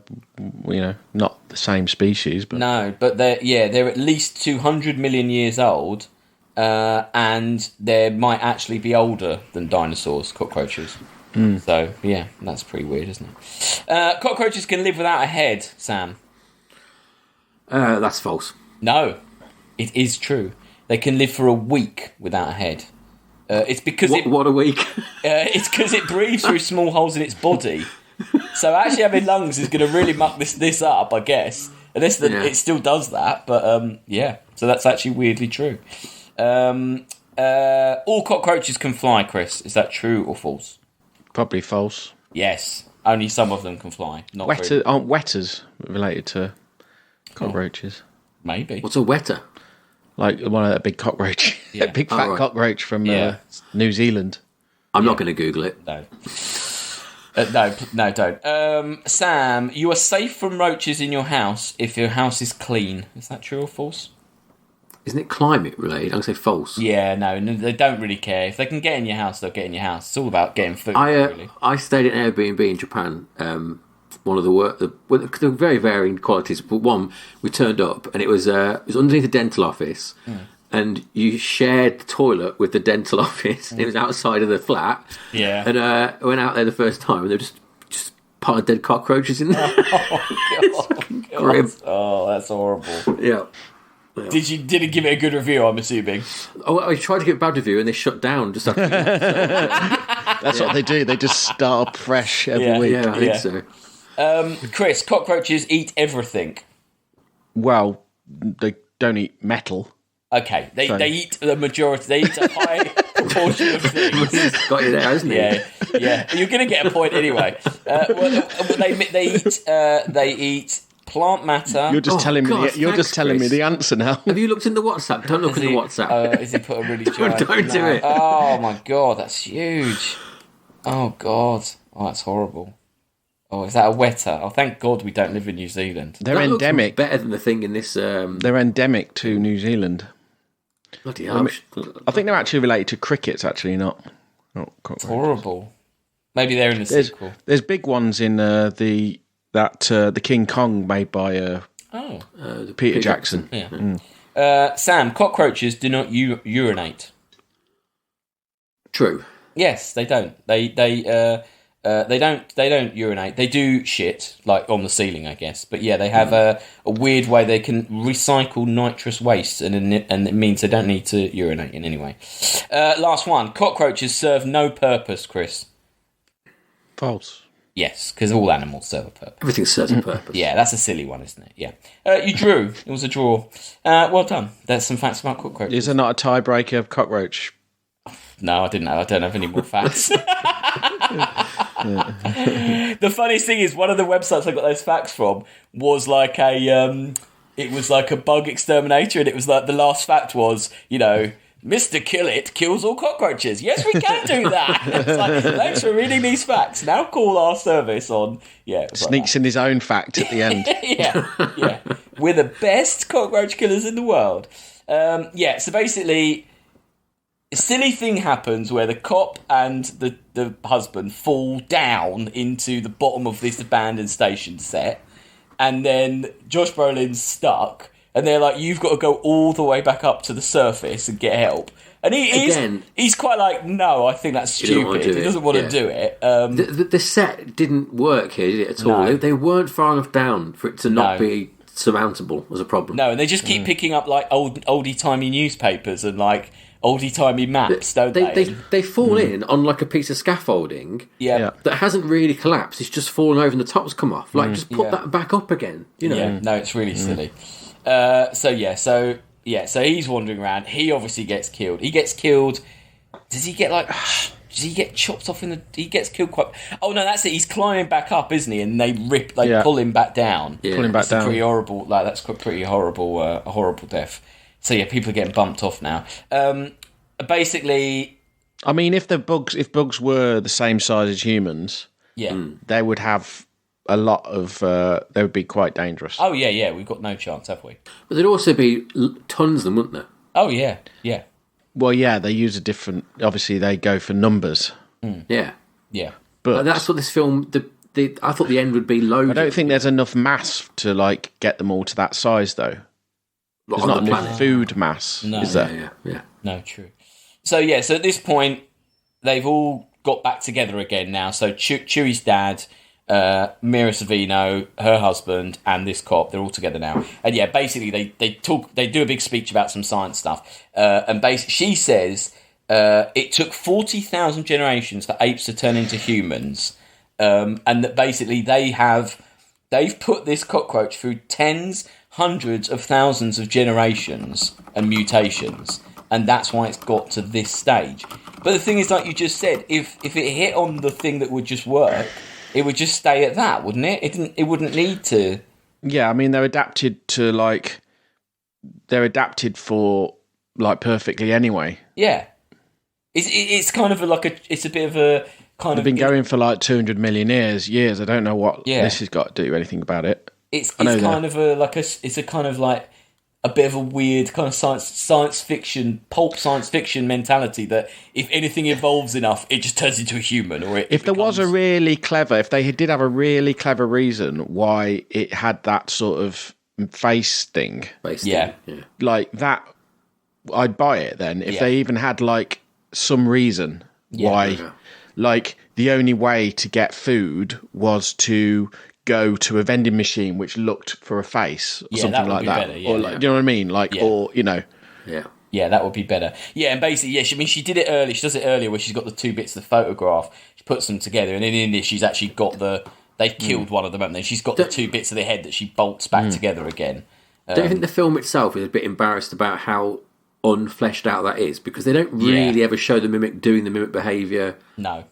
S3: not the same species. But
S1: no, but they're at least 200 million years old, and they might actually be older than dinosaurs, cockroaches. So, yeah, that's pretty weird, isn't it? Cockroaches can live without a head, Sam.
S2: That's false.
S1: No, it is true. They can live for a week without a head. It's because
S2: what a week.
S1: It's because it breathes through small holes in its body. So actually having lungs is going to really muck this up, I guess. Unless it still does that, but so that's actually weirdly true. All cockroaches can fly, Chris. Is that true or false?
S3: Probably false.
S1: Yes, only some of them can fly. Not
S3: aren't wetters related to cockroaches?
S1: Maybe.
S2: What's a wetter?
S3: Like one of that big cockroach, that big fat cockroach from New Zealand.
S2: I'm not going to Google it.
S1: No. No, don't. Sam, you are safe from roaches in your house if your house is clean. Is that true or false?
S2: Isn't it climate related? I'm going to say false.
S1: Yeah, no, they don't really care. If they can get in your house, they'll get in your house. It's all about getting food, really.
S2: I stayed at Airbnb in Japan. One of the very varying qualities, but one, we turned up and it was underneath the dental office, and you shared the toilet with the dental office. It was outside of the flat.
S1: Yeah.
S2: And I went out there the first time, and there were just part of dead cockroaches in there.
S1: Oh, God.
S2: Grim.
S1: Oh, that's horrible.
S2: Yeah.
S1: Didn't give it a good review, I'm assuming.
S2: Oh, I tried to give a bad review and they shut down just after.
S3: That's what they do. They just start up fresh every week.
S2: Yeah, I think so.
S1: Chris, cockroaches eat everything.
S3: Well, they don't eat metal.
S1: Okay, they eat the majority. They eat a high proportion of things.
S2: Got you there, hasn't it?
S1: Yeah. You're going to get a point anyway. They eat plant matter.
S3: You're just telling me. You're just telling me the answer now.
S2: Have you looked in the WhatsApp? Don't look in the WhatsApp.
S1: Is he put a really giant?
S2: Don't do it.
S1: Oh my God, that's huge. Oh God, that's horrible. Oh, is that a wetter? Oh, thank God we don't live in New Zealand.
S3: They're endemic.
S2: Better than the thing in this.
S3: They're endemic to New Zealand.
S2: Bloody hell!
S3: I think they're actually related to crickets. Actually, not
S1: it's horrible. Maybe they're in the sequel.
S3: There's big ones in the King Kong made by Peter Jackson.
S1: Yeah. Sam, cockroaches do not urinate.
S2: True.
S1: Yes, they don't. They don't urinate. They do shit, like on the ceiling, I guess. But yeah, they have a weird way they can recycle nitrous waste, and it means they don't need to urinate in any way. Last one. Cockroaches serve no purpose, Chris.
S3: False.
S1: Yes, because all animals serve a purpose.
S2: Everything serves a purpose.
S1: Yeah, that's a silly one, isn't it? Yeah. You drew. It was a draw. Well done. There's some facts about cockroaches.
S3: Is there not a tiebreaker of cockroach?
S1: No, I didn't know. I don't have any more facts. The funniest thing is, one of the websites I got those facts from was like it was like a bug exterminator, and it was like the last fact was, Mr. Killit kills all cockroaches. Yes, we can do that. It's like, thanks for reading these facts. Now call our service on. Yeah,
S3: sneaks in his own fact at the end.
S1: yeah. We're the best cockroach killers in the world. So basically, a silly thing happens where the cop and the husband fall down into the bottom of this abandoned station set, and then Josh Brolin's stuck. And they're like, you've got to go all the way back up to the surface and get help. And he's quite like, no, I think that's stupid. He doesn't want to do it.
S2: The set didn't work here, did it, at all?
S1: No.
S2: They weren't far enough down for it to not be surmountable as a problem.
S1: No, and they just keep picking up like oldie-timey newspapers and like oldie-timey maps, don't they?
S2: They fall in on like a piece of scaffolding that hasn't really collapsed. It's just fallen over and the top's come off. Like, just put that back up again.
S1: Yeah, no, it's really silly. So he's wandering around. He obviously gets killed. He gets killed. Does he get chopped off he gets killed quite... Oh, no, that's it. He's climbing back up, isn't he? And they pull him back down.
S2: Yeah.
S3: Pull him back down.
S1: Pretty horrible. Like, that's pretty horrible, a horrible death. So yeah, people are getting bumped off now. Basically...
S3: I mean, if bugs were the same size as humans, they would have... a lot of they would be quite dangerous.
S1: Oh yeah, we've got no chance, have we?
S2: But there'd also be tons of them, wouldn't there?
S1: Oh yeah.
S3: Well, yeah, they use a different. Obviously, they go for numbers.
S2: Yeah.
S3: But
S2: that's what this film. I thought the end would be loaded.
S3: I don't think there's enough mass to like get them all to that size, though. There's not enough food mass, is there?
S2: Yeah.
S1: No, true. So so at this point, they've all got back together again now. So Chewie's dad. Mira Sorvino, her husband, and this cop, they're all together now. And yeah, basically they do a big speech about some science stuff. And basically she says it took 40,000 generations for apes to turn into humans. And that basically they've put this cockroach through hundreds of thousands of generations and mutations. And that's why it's got to this stage. But the thing is, like you just said, if it hit on the thing that would just work, it would just stay at that, wouldn't it? It wouldn't need to. Yeah,
S3: I mean, they're adapted for like perfectly anyway.
S1: Yeah, it's kind of it's a bit of a kind
S3: They've been going for like 200 million years. I don't know what this has got to do anything about it.
S1: It's kind of a bit of a weird kind of science fiction, pulp science fiction mentality that if anything evolves enough, it just turns into a human. Or if
S3: there was a really clever, if they did have a really clever reason why it had that sort of face thing, like that, I'd buy it then. If they even had like some reason why, like the only way to get food was to go to a vending machine which looked for a face or something like that. Better, or like, do you know what I mean? Like, or, you know.
S1: Yeah, that would be better. Yeah, and basically, she did it early. She does it earlier where she's got the two bits of the photograph. She puts them together, and then in this, she's actually got they've killed one of them, and then she's got the two bits of the head that she bolts back together again.
S2: Don't you think the film itself is a bit embarrassed about how unfleshed out that is? Because they don't really ever show the mimic doing the mimic behaviour.
S1: No.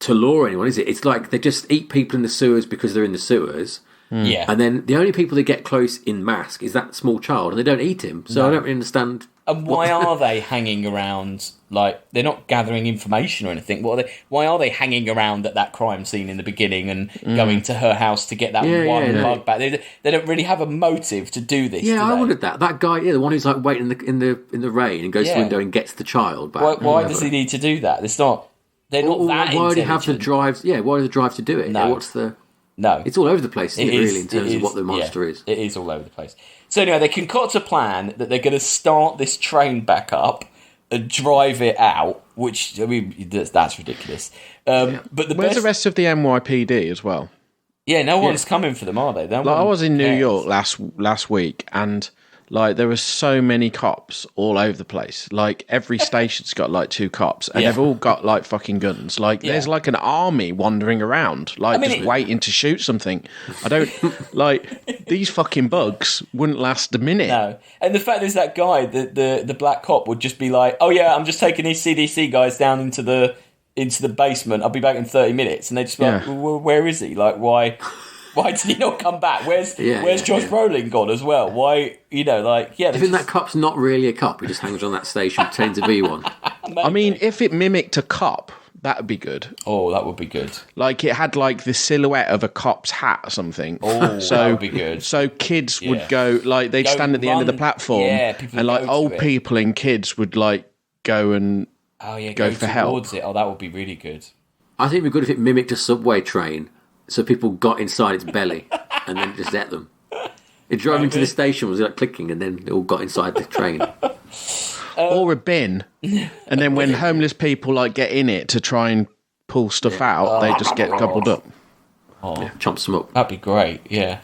S2: To lure anyone, is it? It's like they just eat people in the sewers because they're in the sewers.
S1: Yeah.
S2: And then the only people they get close in mask is that small child, and they don't eat him. So I don't really understand.
S1: And why are they hanging around? Like, they're not gathering information or anything. Why are they hanging around at that crime scene in the beginning and going to her house to get that bug back? They don't really have a motive to do this.
S2: Yeah, I wondered that. That guy, the one who's like waiting in the rain and goes to the window and gets the child back.
S1: Why does he need to do that? It's not. They're not that.
S2: Why do they have the drive? Yeah, why do the drive to do it?
S1: No.
S2: What's the?
S1: No,
S2: it's all over the place, isn't it? Really, in terms of what the monster is.
S1: It is all over the place. So anyway, they concoct a plan that they're going to start this train back up and drive it out. Which, I mean, that's ridiculous. But
S3: where's the rest of the NYPD as well?
S1: Yeah, no one's coming for them, are they?
S3: I was in New York last week, and like there were so many cops all over the place. Like every station's got like 2 cops, and they've all got like fucking guns. Like there's like an army wandering around, like just waiting to shoot something. I don't like these fucking bugs wouldn't last a minute.
S1: No, and the fact is that guy, the black cop, would just be like, "Oh yeah, I'm just taking these CDC guys down into the basement. I'll be back in 30 minutes," and they just be like, well, "Where is he? Like why?" Why did he not come back? Where's Josh Brolin gone as well? Why, I think
S2: that cop's not really a cop. He just hangs on that station, pretending to be one.
S3: I mean, if it mimicked a cop, that would be good.
S1: Oh, that would be good.
S3: Like it had like the silhouette of a cop's hat or something.
S1: Oh, that would be good.
S3: So kids would go, like they'd stand at the end of the platform, and like old people and kids would like go and go for help.
S1: It. Oh, that would be really good.
S2: I think it'd be good if it mimicked a subway train. So people got inside its belly and then just ate them. It drove into the station, was like clicking, and then they all got inside the train.
S3: Or a bin, and then when homeless people like get in it to try and pull stuff out, they just get gobbled up.
S2: Oh, chomps them up.
S1: That'd be great. Yeah.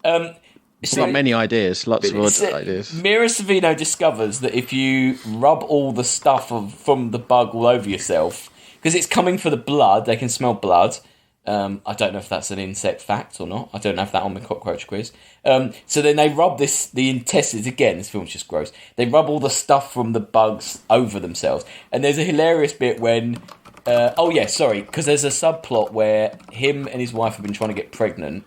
S3: It's got many ideas, lots of ideas.
S1: Mira Sorvino discovers that if you rub all the stuff from the bug all over yourself, because it's coming for the blood, they can smell blood. I don't know if that's an insect fact or not. I don't have that on my cockroach quiz. So then they rub the intestines, again, this film's just gross. They rub all the stuff from the bugs over themselves. And there's a hilarious bit when... because there's a subplot where him and his wife have been trying to get pregnant,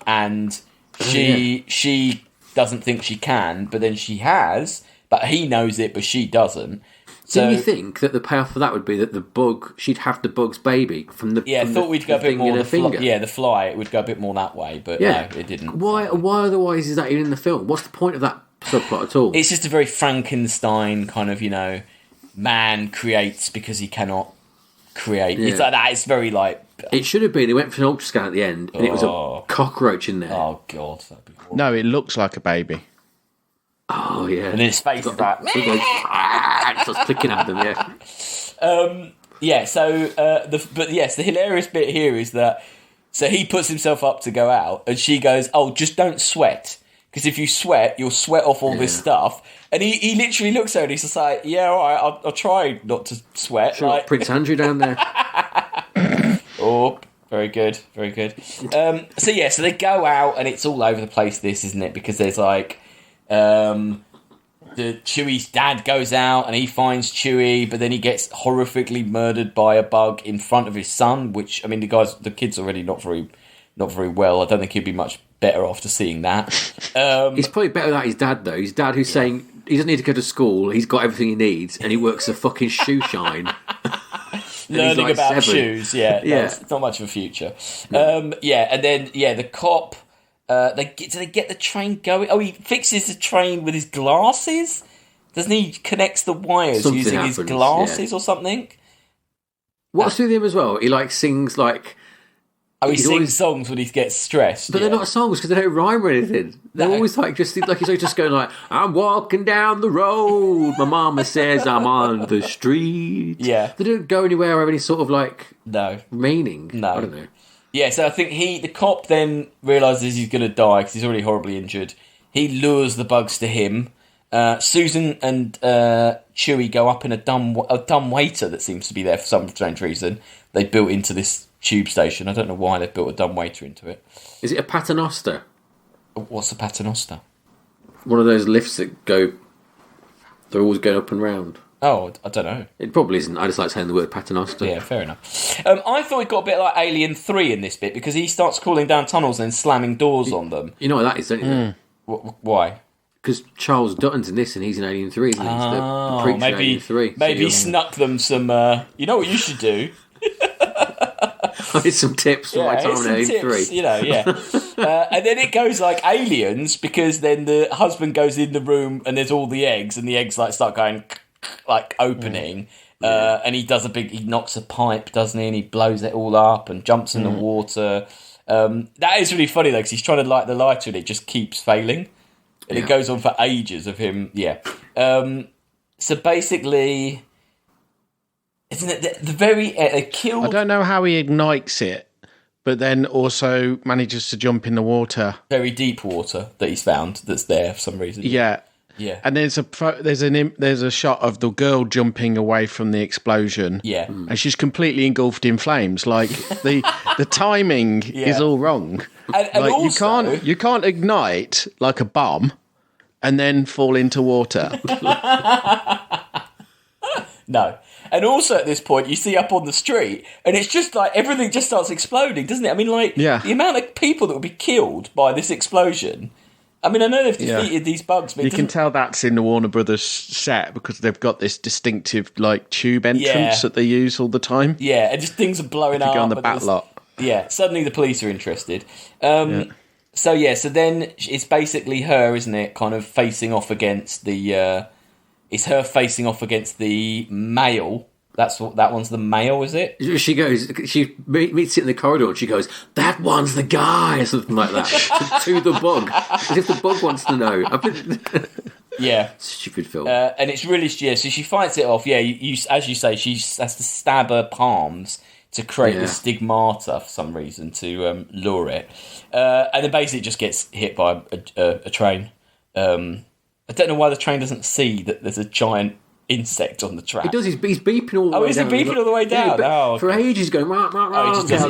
S1: and she doesn't think she can, but then she has, but he knows it, but she doesn't. So,
S2: didn't you think that the payoff for that would be that she'd have the bug's baby from the
S1: I thought we'd go a bit more
S2: the finger.
S1: The fly, it would go a bit more that way, but no, it didn't.
S2: Why otherwise is that even in the film? What's the point of that subplot at all?
S1: It's just a very Frankenstein kind of, man creates because he cannot create. It's like that. It's very like...
S2: It should have been. They went for an ultrascan at the end, and it was a cockroach in there.
S1: Oh, God, that'd be horrible.
S3: No, it looks like a baby.
S2: Oh, yeah.
S1: And his face is like...
S2: It starts clicking at them,
S1: the hilarious bit here is that... So he puts himself up to go out, and she goes, "Oh, just don't sweat. Because if you sweat, you'll sweat off all this stuff." And he literally looks at her and he's just like, "Yeah, all right, I'll try not to sweat."
S2: Sure, like... Prince Andrew down there.
S1: Oh, very good, very good. So they go out, and it's all over the place, this, isn't it? Because there's like... the Chewie's dad goes out and he finds Chewie, but then he gets horrifically murdered by a bug in front of his son, which, I mean, the kid's already not very well. I don't think he'd be much better after seeing that.
S2: He's probably better than his dad, though. His dad who's saying he doesn't need to go to school, he's got everything he needs, and he works a fucking shoe shine.
S1: learning
S2: like
S1: about
S2: 7.
S1: shoes. Yeah, it's not much of a future. No. And then the cop. Do they get the train going? Oh, he fixes the train with his glasses. Doesn't he? Connects the wires using his glasses or something.
S2: What's with him as well? He like sings like.
S1: Oh, he sings songs when he gets stressed.
S2: But they're not songs because they don't rhyme or anything. They're always like he's just going like, I'm walking down the road. My mama says I'm on the street.
S1: Yeah.
S2: They don't go anywhere or have any sort of like meaning.
S1: No.
S2: I don't know.
S1: Yeah, so I think the cop then realises he's going to die because he's already horribly injured. He lures the bugs to him. Susan and Chewie go up in a dumb waiter that seems to be there for some strange reason. They built into this tube station. I don't know why they've built a dumb waiter into it.
S2: Is it a paternoster?
S1: What's a paternoster?
S2: One of those lifts that go. They're always going up and round.
S1: Oh, I don't know.
S2: It probably isn't. I just like saying the word paternoster.
S1: Yeah, fair enough. I thought it got a bit like Alien 3 in this bit because he starts crawling down tunnels and slamming doors on them.
S2: You know what that is, don't you?
S1: Why?
S2: Because Charles Dutton's in this and he's in Alien 3, isn't he? He's the preacher in Alien 3.
S1: Maybe he snuck them some... you know what you should do?
S2: Here's some tips for my time in Alien 3.
S1: You know, and then it goes like Aliens because then the husband goes in the room and there's all the eggs and the eggs like start going like opening and he knocks a pipe, doesn't he? And he blows it all up and jumps in the water. That is really funny though because he's trying to light the lighter and it just keeps failing. And it goes on for ages of him, so basically... Isn't it the very they killed?
S3: I don't know how he ignites it, but then also manages to jump in the water,
S1: very deep water that he's found that's there for some reason.
S3: Yeah. And there's a shot of the girl jumping away from the explosion.
S1: Yeah,
S3: and she's completely engulfed in flames. Like the timing is all wrong.
S1: And
S3: like
S1: also,
S3: you can't ignite like a bomb and then fall into water.
S1: No. And also at this point, you see up on the street, and it's just like everything just starts exploding, doesn't it? I mean, like, the amount of people that would be killed by this explosion. I mean, I know they've defeated these bugs, but
S3: you can tell that's in the Warner Brothers set because they've got this distinctive, like, tube entrance that they use all the time.
S1: Yeah, and just things are blowing up.
S3: Go on the back lot.
S1: Yeah, suddenly the police are interested. So then it's basically her, isn't it, kind of facing off against the... It's her facing off against the male. That one's the male, is it?
S2: She meets it in the corridor and she goes, "That one's the guy," or something like that, to the bug, as if the bug wants to know.
S1: Yeah,
S2: stupid film.
S1: And it's really so she fights it off. Yeah, you as you say, she has to stab her palms to create the stigmata for some reason to lure it, and then basically it just gets hit by a train. I don't know why the train doesn't see that there's a giant insect on the track.
S2: He does. He's beeping all the way down.
S1: Oh, is he beeping all the way down?
S2: Yeah, for ages going...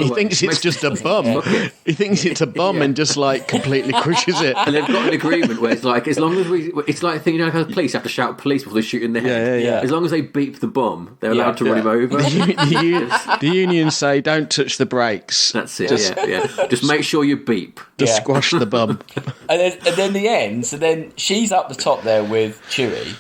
S3: He thinks it's just a bum. He thinks it's a bum and just, like, completely crushes it.
S2: And they've got an agreement where it's like, as long as it's like a thing, you know, how the police have to shout police before they shoot in the head.
S3: Yeah.
S2: As long as they beep the bum, they're allowed to run him over.
S3: The unions say, don't touch the brakes.
S2: That's it, Just make sure you beep.
S3: Just squash the bum.
S1: And then the end, so then she's up the top there with Chewie.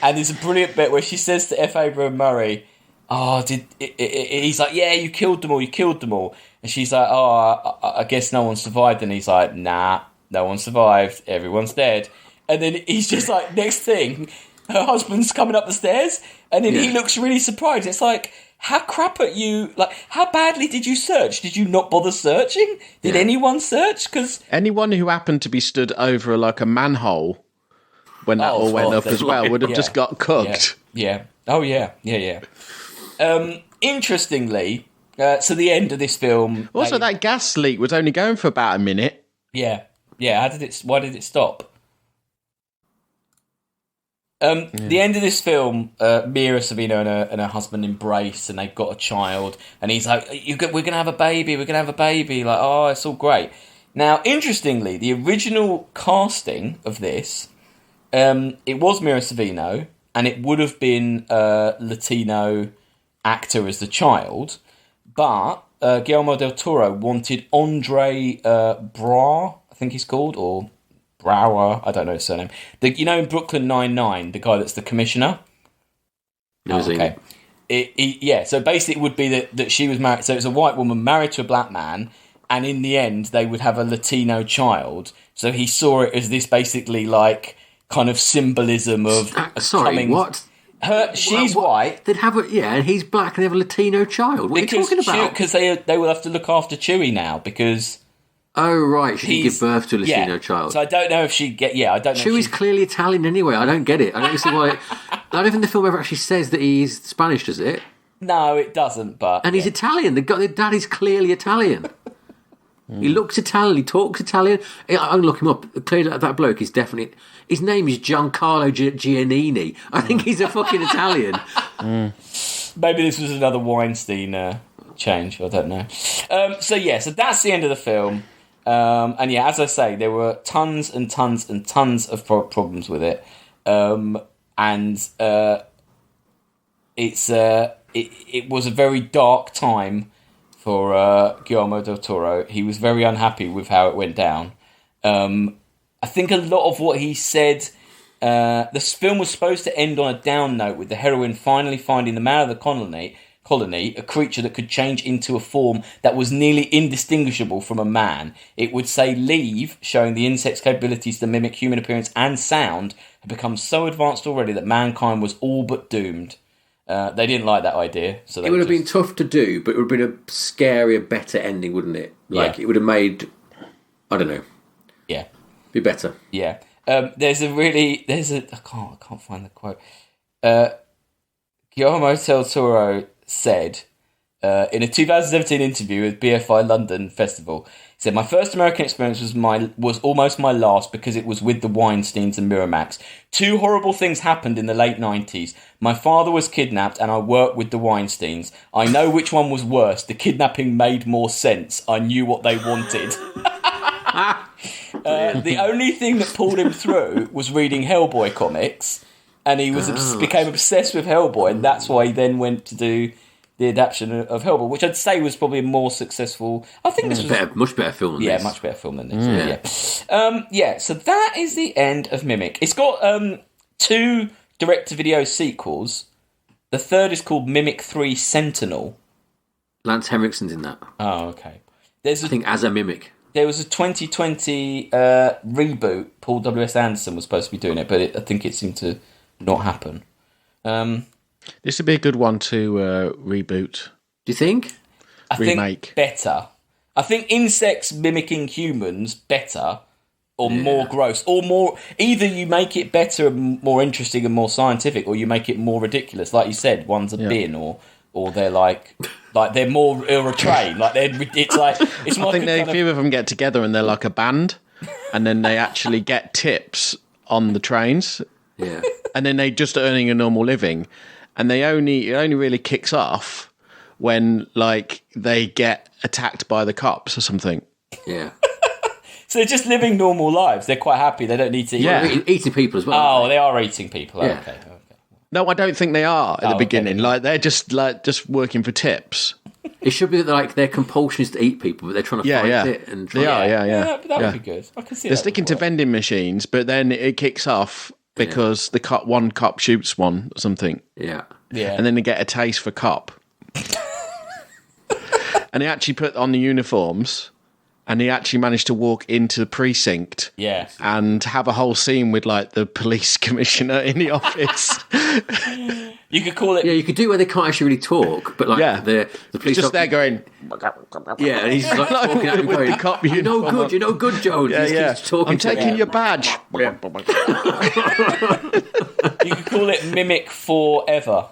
S1: And there's a brilliant bit where she says to F. Abraham Murray, he's like, yeah, you killed them all. And she's like, I guess no one survived. And he's like, nah, no one survived. Everyone's dead. And then he's just like, next thing, her husband's coming up the stairs. And then he looks really surprised. It's like, how crap at you, like, how badly did you search? Did you not bother searching? Did anyone search? Because
S3: anyone who happened to be stood over like a manhole when that all went up as well would have just got cooked.
S1: Yeah. Oh, yeah. Interestingly, so the end of this film...
S3: Also, that gas leak was only going for about a minute.
S1: Yeah. Why did it stop? The end of this film, Mira Sorvino and her husband embrace, and they've got a child, and he's like, we're going to have a baby, like, oh, it's all great. Now, interestingly, the original casting of this... it was Mira Sorvino, and it would have been a Latino actor as the child, but Guillermo del Toro wanted Andre Braugher, I think he's called, or Brower, I don't know his surname. In Brooklyn Nine-Nine, the guy that's the commissioner?
S2: Okay.
S1: So basically, it would be that she was married. So it's a white woman married to a black man, and in the end, they would have a Latino child. So he saw it as this basically like kind of symbolism of
S2: what?
S1: She's white.
S2: They'd have and he's black, and they have a Latino child. What are you talking about?
S1: Because they will have to look after Chewie now because.
S2: Oh right, she can give birth to a Latino child.
S1: So I don't know if she'd get. Yeah, I don't know.
S2: Chewie's clearly Italian anyway. I don't get it. I don't see why. I don't think the film ever actually says that he's Spanish, does it?
S1: No, it doesn't. But
S2: he's Italian. The dad is clearly Italian. He looks Italian. He talks Italian. I'll look him up. Clearly, that bloke is definitely. His name is Giancarlo Giannini. I think he's a fucking Italian.
S1: Maybe this was another Weinstein change. I don't know. So that's the end of the film. And as I say, there were tons and tons and tons of problems with it. It was a very dark time for Guillermo del Toro. He was very unhappy with how it went down. I think a lot of what he said, this film was supposed to end on a down note with the heroine finally finding the man of the colony, a creature that could change into a form that was nearly indistinguishable from a man. It would say leave, showing the insect's capabilities to mimic human appearance and sound had become so advanced already that mankind was all but doomed. They didn't like that idea. So
S2: it would have been tough to do, but it would have been a scarier, better ending, wouldn't it? It would have made, I don't know.
S1: Yeah.
S2: Be better.
S1: Yeah. I can't find the quote. Guillermo del Toro said in a 2017 interview with BFI London Festival, he said, "My first American experience was almost my last because it was with the Weinsteins and Miramax. Two horrible things happened in the late 90s. My father was kidnapped and I worked with the Weinsteins. I know which one was worse. The kidnapping made more sense. I knew what they wanted." The only thing that pulled him through was reading Hellboy comics, and he became obsessed with Hellboy, and that's why he then went to do the adaptation of Hellboy, which I'd say was probably a more successful. I think this was
S2: much better film than this.
S1: Much better film than this. So that is the end of Mimic. It's got 2 direct-to-video sequels. The third is called Mimic 3 Sentinel.
S2: Lance Henriksen's in that.
S1: Oh, okay.
S2: I think as a Mimic.
S1: There was a 2020 reboot. Paul W.S. Anderson was supposed to be doing it, but I think it seemed to not happen.
S3: This would be a good one to reboot.
S2: Do you think?
S3: Remake.
S1: Think better. I think insects mimicking humans better, or more gross, or more. Either you make it better, and more interesting, and more scientific, or you make it more ridiculous. Like you said, one's a bin, or they're like they're more a train. Like it's like it's.
S3: I think a few of them get together and they're like a band, and then they actually get tips on the trains.
S2: Yeah,
S3: and then they just earning a normal living, and it only really kicks off when like they get attacked by the cops or something.
S2: Yeah.
S1: So they're just living normal lives. They're quite happy. They don't need to eat.
S2: Yeah, eating people as well.
S1: Oh, they are eating people.
S2: Yeah.
S1: Okay.
S3: No, I don't think they are at the beginning. Okay. Like they're just working for tips.
S2: It should be that like their compulsion is to eat people, but they're trying to fight it. And
S3: they are. Yeah.
S1: That would be good. I can see.
S3: They're sticking to vending machines, but then it kicks off because one cop shoots one or something.
S2: Yeah.
S3: And then they get a taste for cop. And they actually put on the uniforms. And he actually managed to walk into the precinct and have a whole scene with, like, the police commissioner in the office.
S1: You could call it...
S2: Yeah, you could do it where they can't actually really talk, but, like, the police...
S3: Just there going...
S2: Yeah, and he's, like, talking at him going, the cop, you're no good, Jones. He's talking
S3: I'm taking your badge.
S1: You could call it Mimic Forever.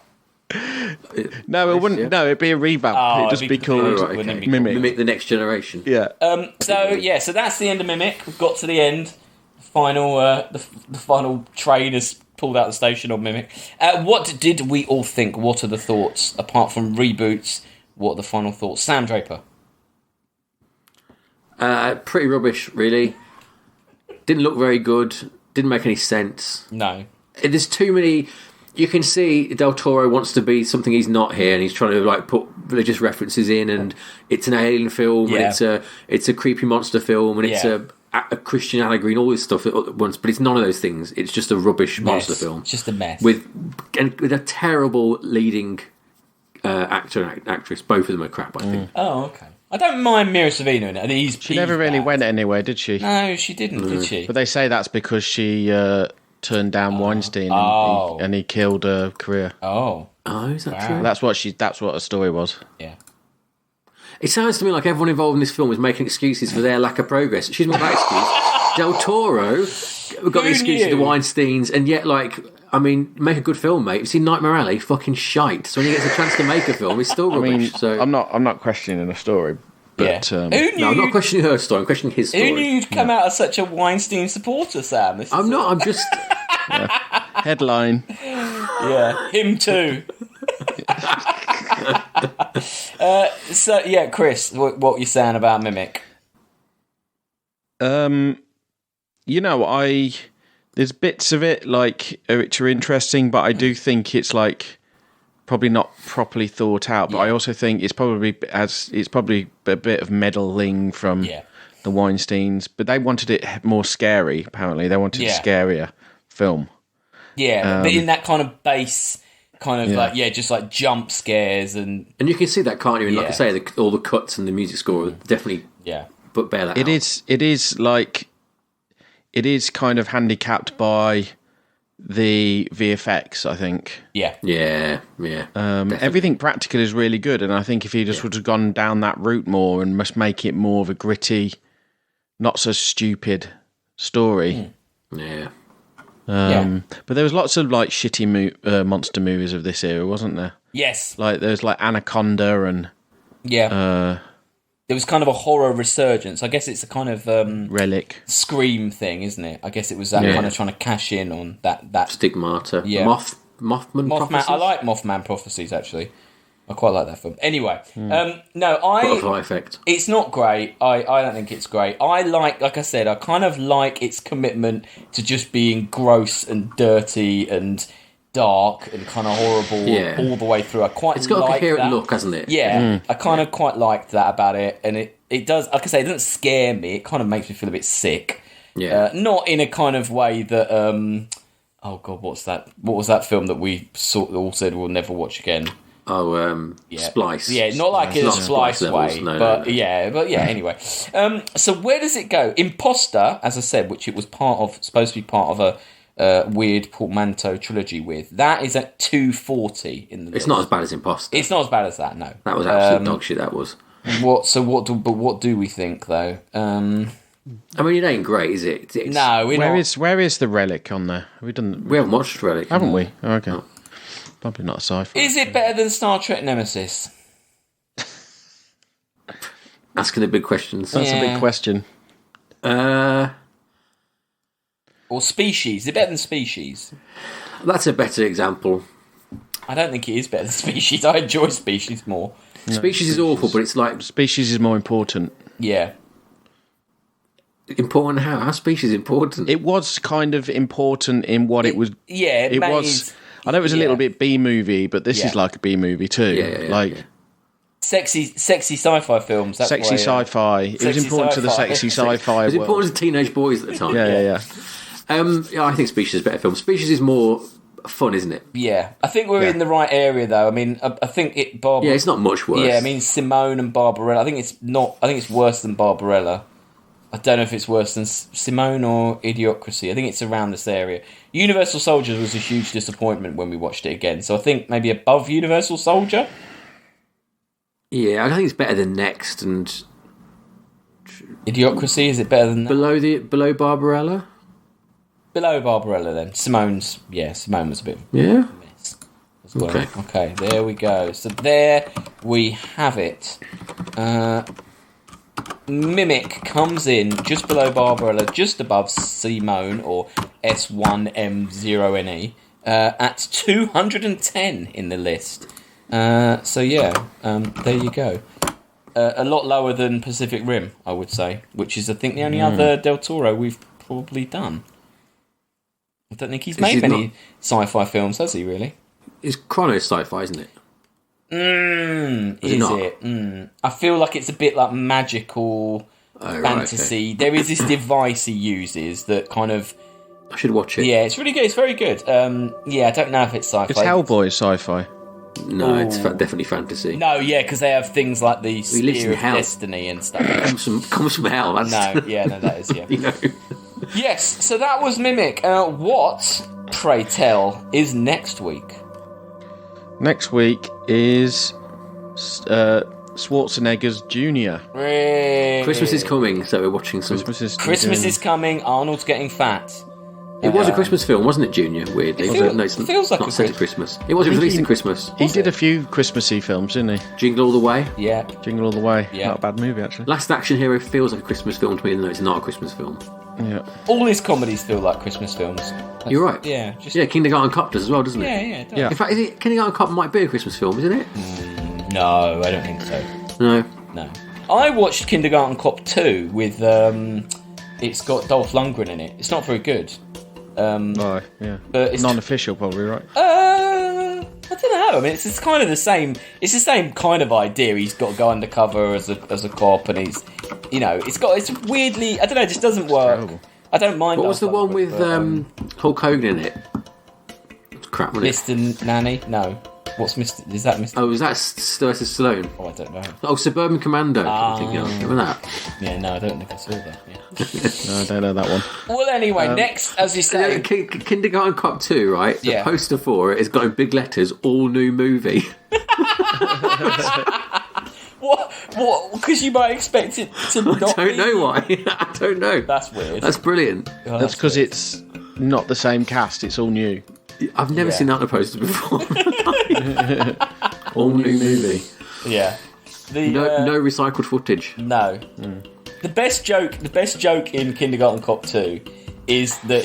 S2: No,
S3: it wouldn't. No, it'd be a revamp. It'd just be called
S2: Mimic the Next Generation.
S3: Yeah.
S1: So that's the end of Mimic. We've got to the end. The final train has pulled out the station on Mimic. What did we all think? What are the thoughts apart from reboots? What are the final thoughts? Sam Draper.
S2: Pretty rubbish, really. Didn't look very good. Didn't make any sense.
S1: No.
S2: There's too many. You can see Del Toro wants to be something he's not here, and he's trying to like put religious references in, and it's an alien film, and it's a creepy monster film, and it's a Christian allegory, and all this stuff at once. But it's none of those things. It's just a rubbish monster film.
S1: Just a mess
S2: with a terrible leading actor and actress. Both of them are crap, I think.
S1: Oh, okay. I don't mind Mira Sorvino in it.
S3: She never really went anywhere, did she?
S1: No, she didn't, did she?
S3: But they say that's because she turned down Weinstein and he killed her career.
S1: Oh,
S2: is that true?
S3: That's what her story was.
S1: Yeah.
S2: It sounds to me like everyone involved in this film is making excuses for their lack of progress. She's not that excuse. Del Toro got the excuse of the Weinsteins, and yet, make a good film, mate. You see Nightmare Alley, fucking shite. So when he gets a chance to make a film, it's still rubbish.
S3: I'm not questioning the story, but
S1: Who knew?
S2: No, I'm not questioning her story. I'm questioning his story.
S1: Who knew you'd come out as such a Weinstein supporter, Sam?
S2: I'm not. I'm just
S3: headline.
S1: Yeah, him too. Chris, what you saying about Mimic?
S3: There's bits of it which are interesting, but I do think it's probably not properly thought out. But I also think it's probably a bit of meddling from the Weinsteins. But they wanted it more scary. Apparently, they wanted a scarier film.
S1: Yeah, but in that kind of base. Kind of just like jump scares and
S2: you can see that, can't you? And like I say, all the cuts and the music score definitely but bear that out. It is kind of handicapped by the VFX, I think. Yeah.
S3: Everything practical is really good, and I think if he just would have gone down that route more and must make it more of a gritty, not so stupid story.
S2: Yeah.
S3: But there was lots of shitty monster movies of this era, wasn't there?
S1: Yes.
S3: There's Anaconda and
S1: there was kind of a horror resurgence. I guess it's a kind of
S3: Relic
S1: Scream thing, isn't it? I guess it was that kind of trying to cash in on that
S2: Stigmata.
S1: Yeah.
S2: Mothman Prophecies?
S1: I like Mothman Prophecies actually. I quite like that film. Anyway,
S2: Butterfly Effect.
S1: It's not great. I don't think it's great. Like I said, I kind of like its commitment to just being gross and dirty and dark and kind of horrible all the way through. It's
S2: got a coherent look, hasn't it?
S1: Yeah, I kind of quite liked that about it, and it does. Like I say, it doesn't scare me. It kind of makes me feel a bit sick.
S2: Yeah,
S1: not in a kind of way that. Oh God, what's that? What was that film that we all said we'll never watch again?
S2: Splice.
S1: Yeah, not like in a Splice way,
S2: no.
S1: Anyway, so where does it go? Imposter, as I said, which it was supposed to be part of a weird portmanteau trilogy with. That is at 240 in the list.
S2: It's not as bad as Imposter.
S1: It's not as bad as that. No,
S2: that was absolute dog shit. That was.
S1: What do we think though?
S2: It ain't great, is it?
S1: No,
S3: where is the Relic on there? We
S2: haven't watched Relic,
S3: haven't we? Oh, okay. No. Probably not a sci-fi.
S1: Is it better than Star Trek Nemesis?
S2: Asking the big questions.
S3: That's a big question.
S1: Or Species? Is it better than Species?
S2: That's a better example.
S1: I don't think it is better than Species. I enjoy Species more.
S2: No, Species is awful, but it's like...
S3: Species is more important.
S1: Yeah.
S2: Important how? How Species important?
S3: It was kind of important in what it was...
S1: Yeah,
S3: it was... I know it was a little bit B-movie, but this is like a B-movie too.
S1: Sexy sci-fi films. That's
S3: sexy sci-fi. It was important to the sexy sci-fi.
S2: It was important to teenage boys at the time.
S3: Yeah.
S2: I think Species is a better film. Species is more fun, isn't it?
S1: Yeah. I think we're in the right area, though. I mean, I think
S2: it's not much worse.
S1: Yeah, I mean, Simone and Barbarella. I think it's worse than Barbarella. I don't know if it's worse than Simone or Idiocracy. I think it's around this area. Universal Soldier was a huge disappointment when we watched it again. So I think maybe above Universal Soldier.
S2: Yeah, I don't think it's better than Next and
S1: Idiocracy. Is it better than that?
S2: Below Barbarella?
S1: Below Barbarella, then. Simone was a bit
S2: of a
S1: mess as well. Okay, there we go. So there we have it. Mimic comes in just below Barbarella, just above Simone or S1M0NE at 210 in the list. There you go. A lot lower than Pacific Rim, I would say, which is I think the only other Del Toro we've probably done. I don't think he's made many sci-fi films, has he? Really?
S2: It's chrono sci-fi, isn't it?
S1: Is it? I feel like it's a bit like magical fantasy. There is this device he uses that kind of...
S2: I should watch it.
S1: Yeah, it's really good. It's very good. I don't know if it's sci-fi.
S3: It's Hellboy sci-fi.
S2: No, it's definitely fantasy.
S1: No, yeah, because they have things like the
S2: He lives in
S1: Spear of
S2: hell.
S1: Destiny and stuff.
S2: Comes from hell. That's,
S1: That is, yeah.
S2: you know.
S1: Yes, so that was Mimic. What, pray tell, is next week?
S3: Next week is Schwarzenegger's Jr.
S2: Christmas is coming, so we're watching some.
S1: Christmas is coming. Arnold's getting fat.
S2: It was a Christmas film, wasn't it, Junior? Weirdly,
S1: it feels like
S2: not set at Christmas. It was released at Christmas.
S3: He did a few Christmassy films, didn't he?
S2: Jingle All the Way.
S1: Yeah,
S3: Jingle All the Way.
S1: Yeah.
S3: Not a bad movie, actually.
S2: Last Action Hero feels like a Christmas film to me, even though it's not a Christmas film.
S3: Yeah.
S1: all his comedies feel like Christmas films.
S2: You're right.
S1: Yeah,
S2: Kindergarten Cop does as well, doesn't it?
S1: Yeah, it does.
S3: Yeah.
S2: In fact, Kindergarten Cop might be a Christmas film, isn't it?
S1: No, I don't think so.
S2: No.
S1: I watched Kindergarten Cop 2 with it's got Dolph Lundgren in it. It's not very good.
S3: Yeah.
S1: But it's
S3: non-official, probably, right?
S1: I don't know. I mean, it's kind of the same. It's the same kind of idea. He's got to go undercover as a cop, and he's, it's weirdly. I don't know. It just doesn't work.
S3: Terrible.
S1: I don't mind.
S2: What was the one with Hulk Hogan in it? It's crap, wasn't it?
S1: Mr. Nanny? No. What's Mr. Is that Mr.
S2: Oh, was that Sylvester Stallone?
S1: Oh, I don't know.
S2: Oh, Suburban Commando. I'm thinking of. Remember that?
S1: Yeah, no, I don't think I saw that. Yeah.
S3: No, I don't know that one.
S1: Well, anyway, next, as you say,
S2: Kindergarten Cop 2, right? The
S1: Yeah.
S2: poster for it has got in big letters, all new movie.
S1: what? Because you might expect it to not.
S2: I don't know why. I don't know.
S1: That's weird.
S2: That's brilliant.
S1: Oh,
S3: That's because it's not the same cast. It's all new.
S2: I've never seen that on a poster before. All new movie.
S1: Yeah.
S2: No recycled footage.
S1: No. The best joke in Kindergarten Cop 2 is that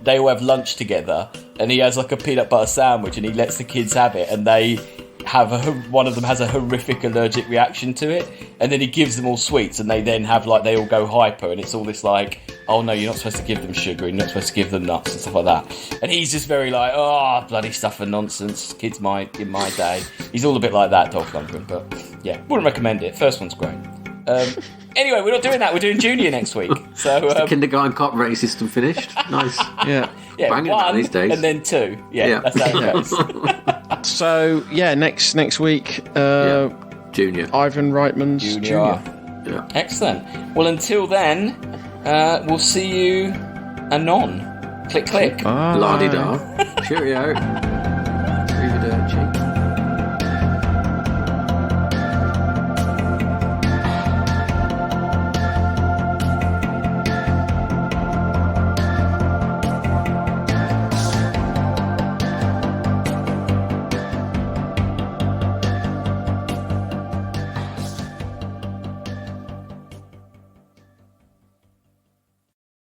S1: they all have lunch together, and he has like a peanut butter sandwich, and he lets the kids have it, and they have one of them has a horrific allergic reaction to it, and then he gives them all sweets, and they then have they all go hyper, and it's all this oh no, you're not supposed to give them sugar, you're not supposed to give them nuts and stuff like that, and he's just very bloody stuff and nonsense, kids in my day. He's all a bit like that, Dolph Lundgren, but yeah, wouldn't recommend it. First one's great. Anyway, we're not doing that. We're doing Junior next week. So
S2: the Kindergarten Cop rating system finished. Nice.
S3: Yeah.
S2: Banging
S1: one
S2: these days.
S1: and then two. Yeah. That's how it goes.
S3: So next week,
S2: Junior.
S3: Ivan Reitman's Junior.
S2: Yeah.
S1: Excellent. Well, until then, we'll see you anon. Click, click.
S3: Bye.
S2: La-di-da. Cheerio.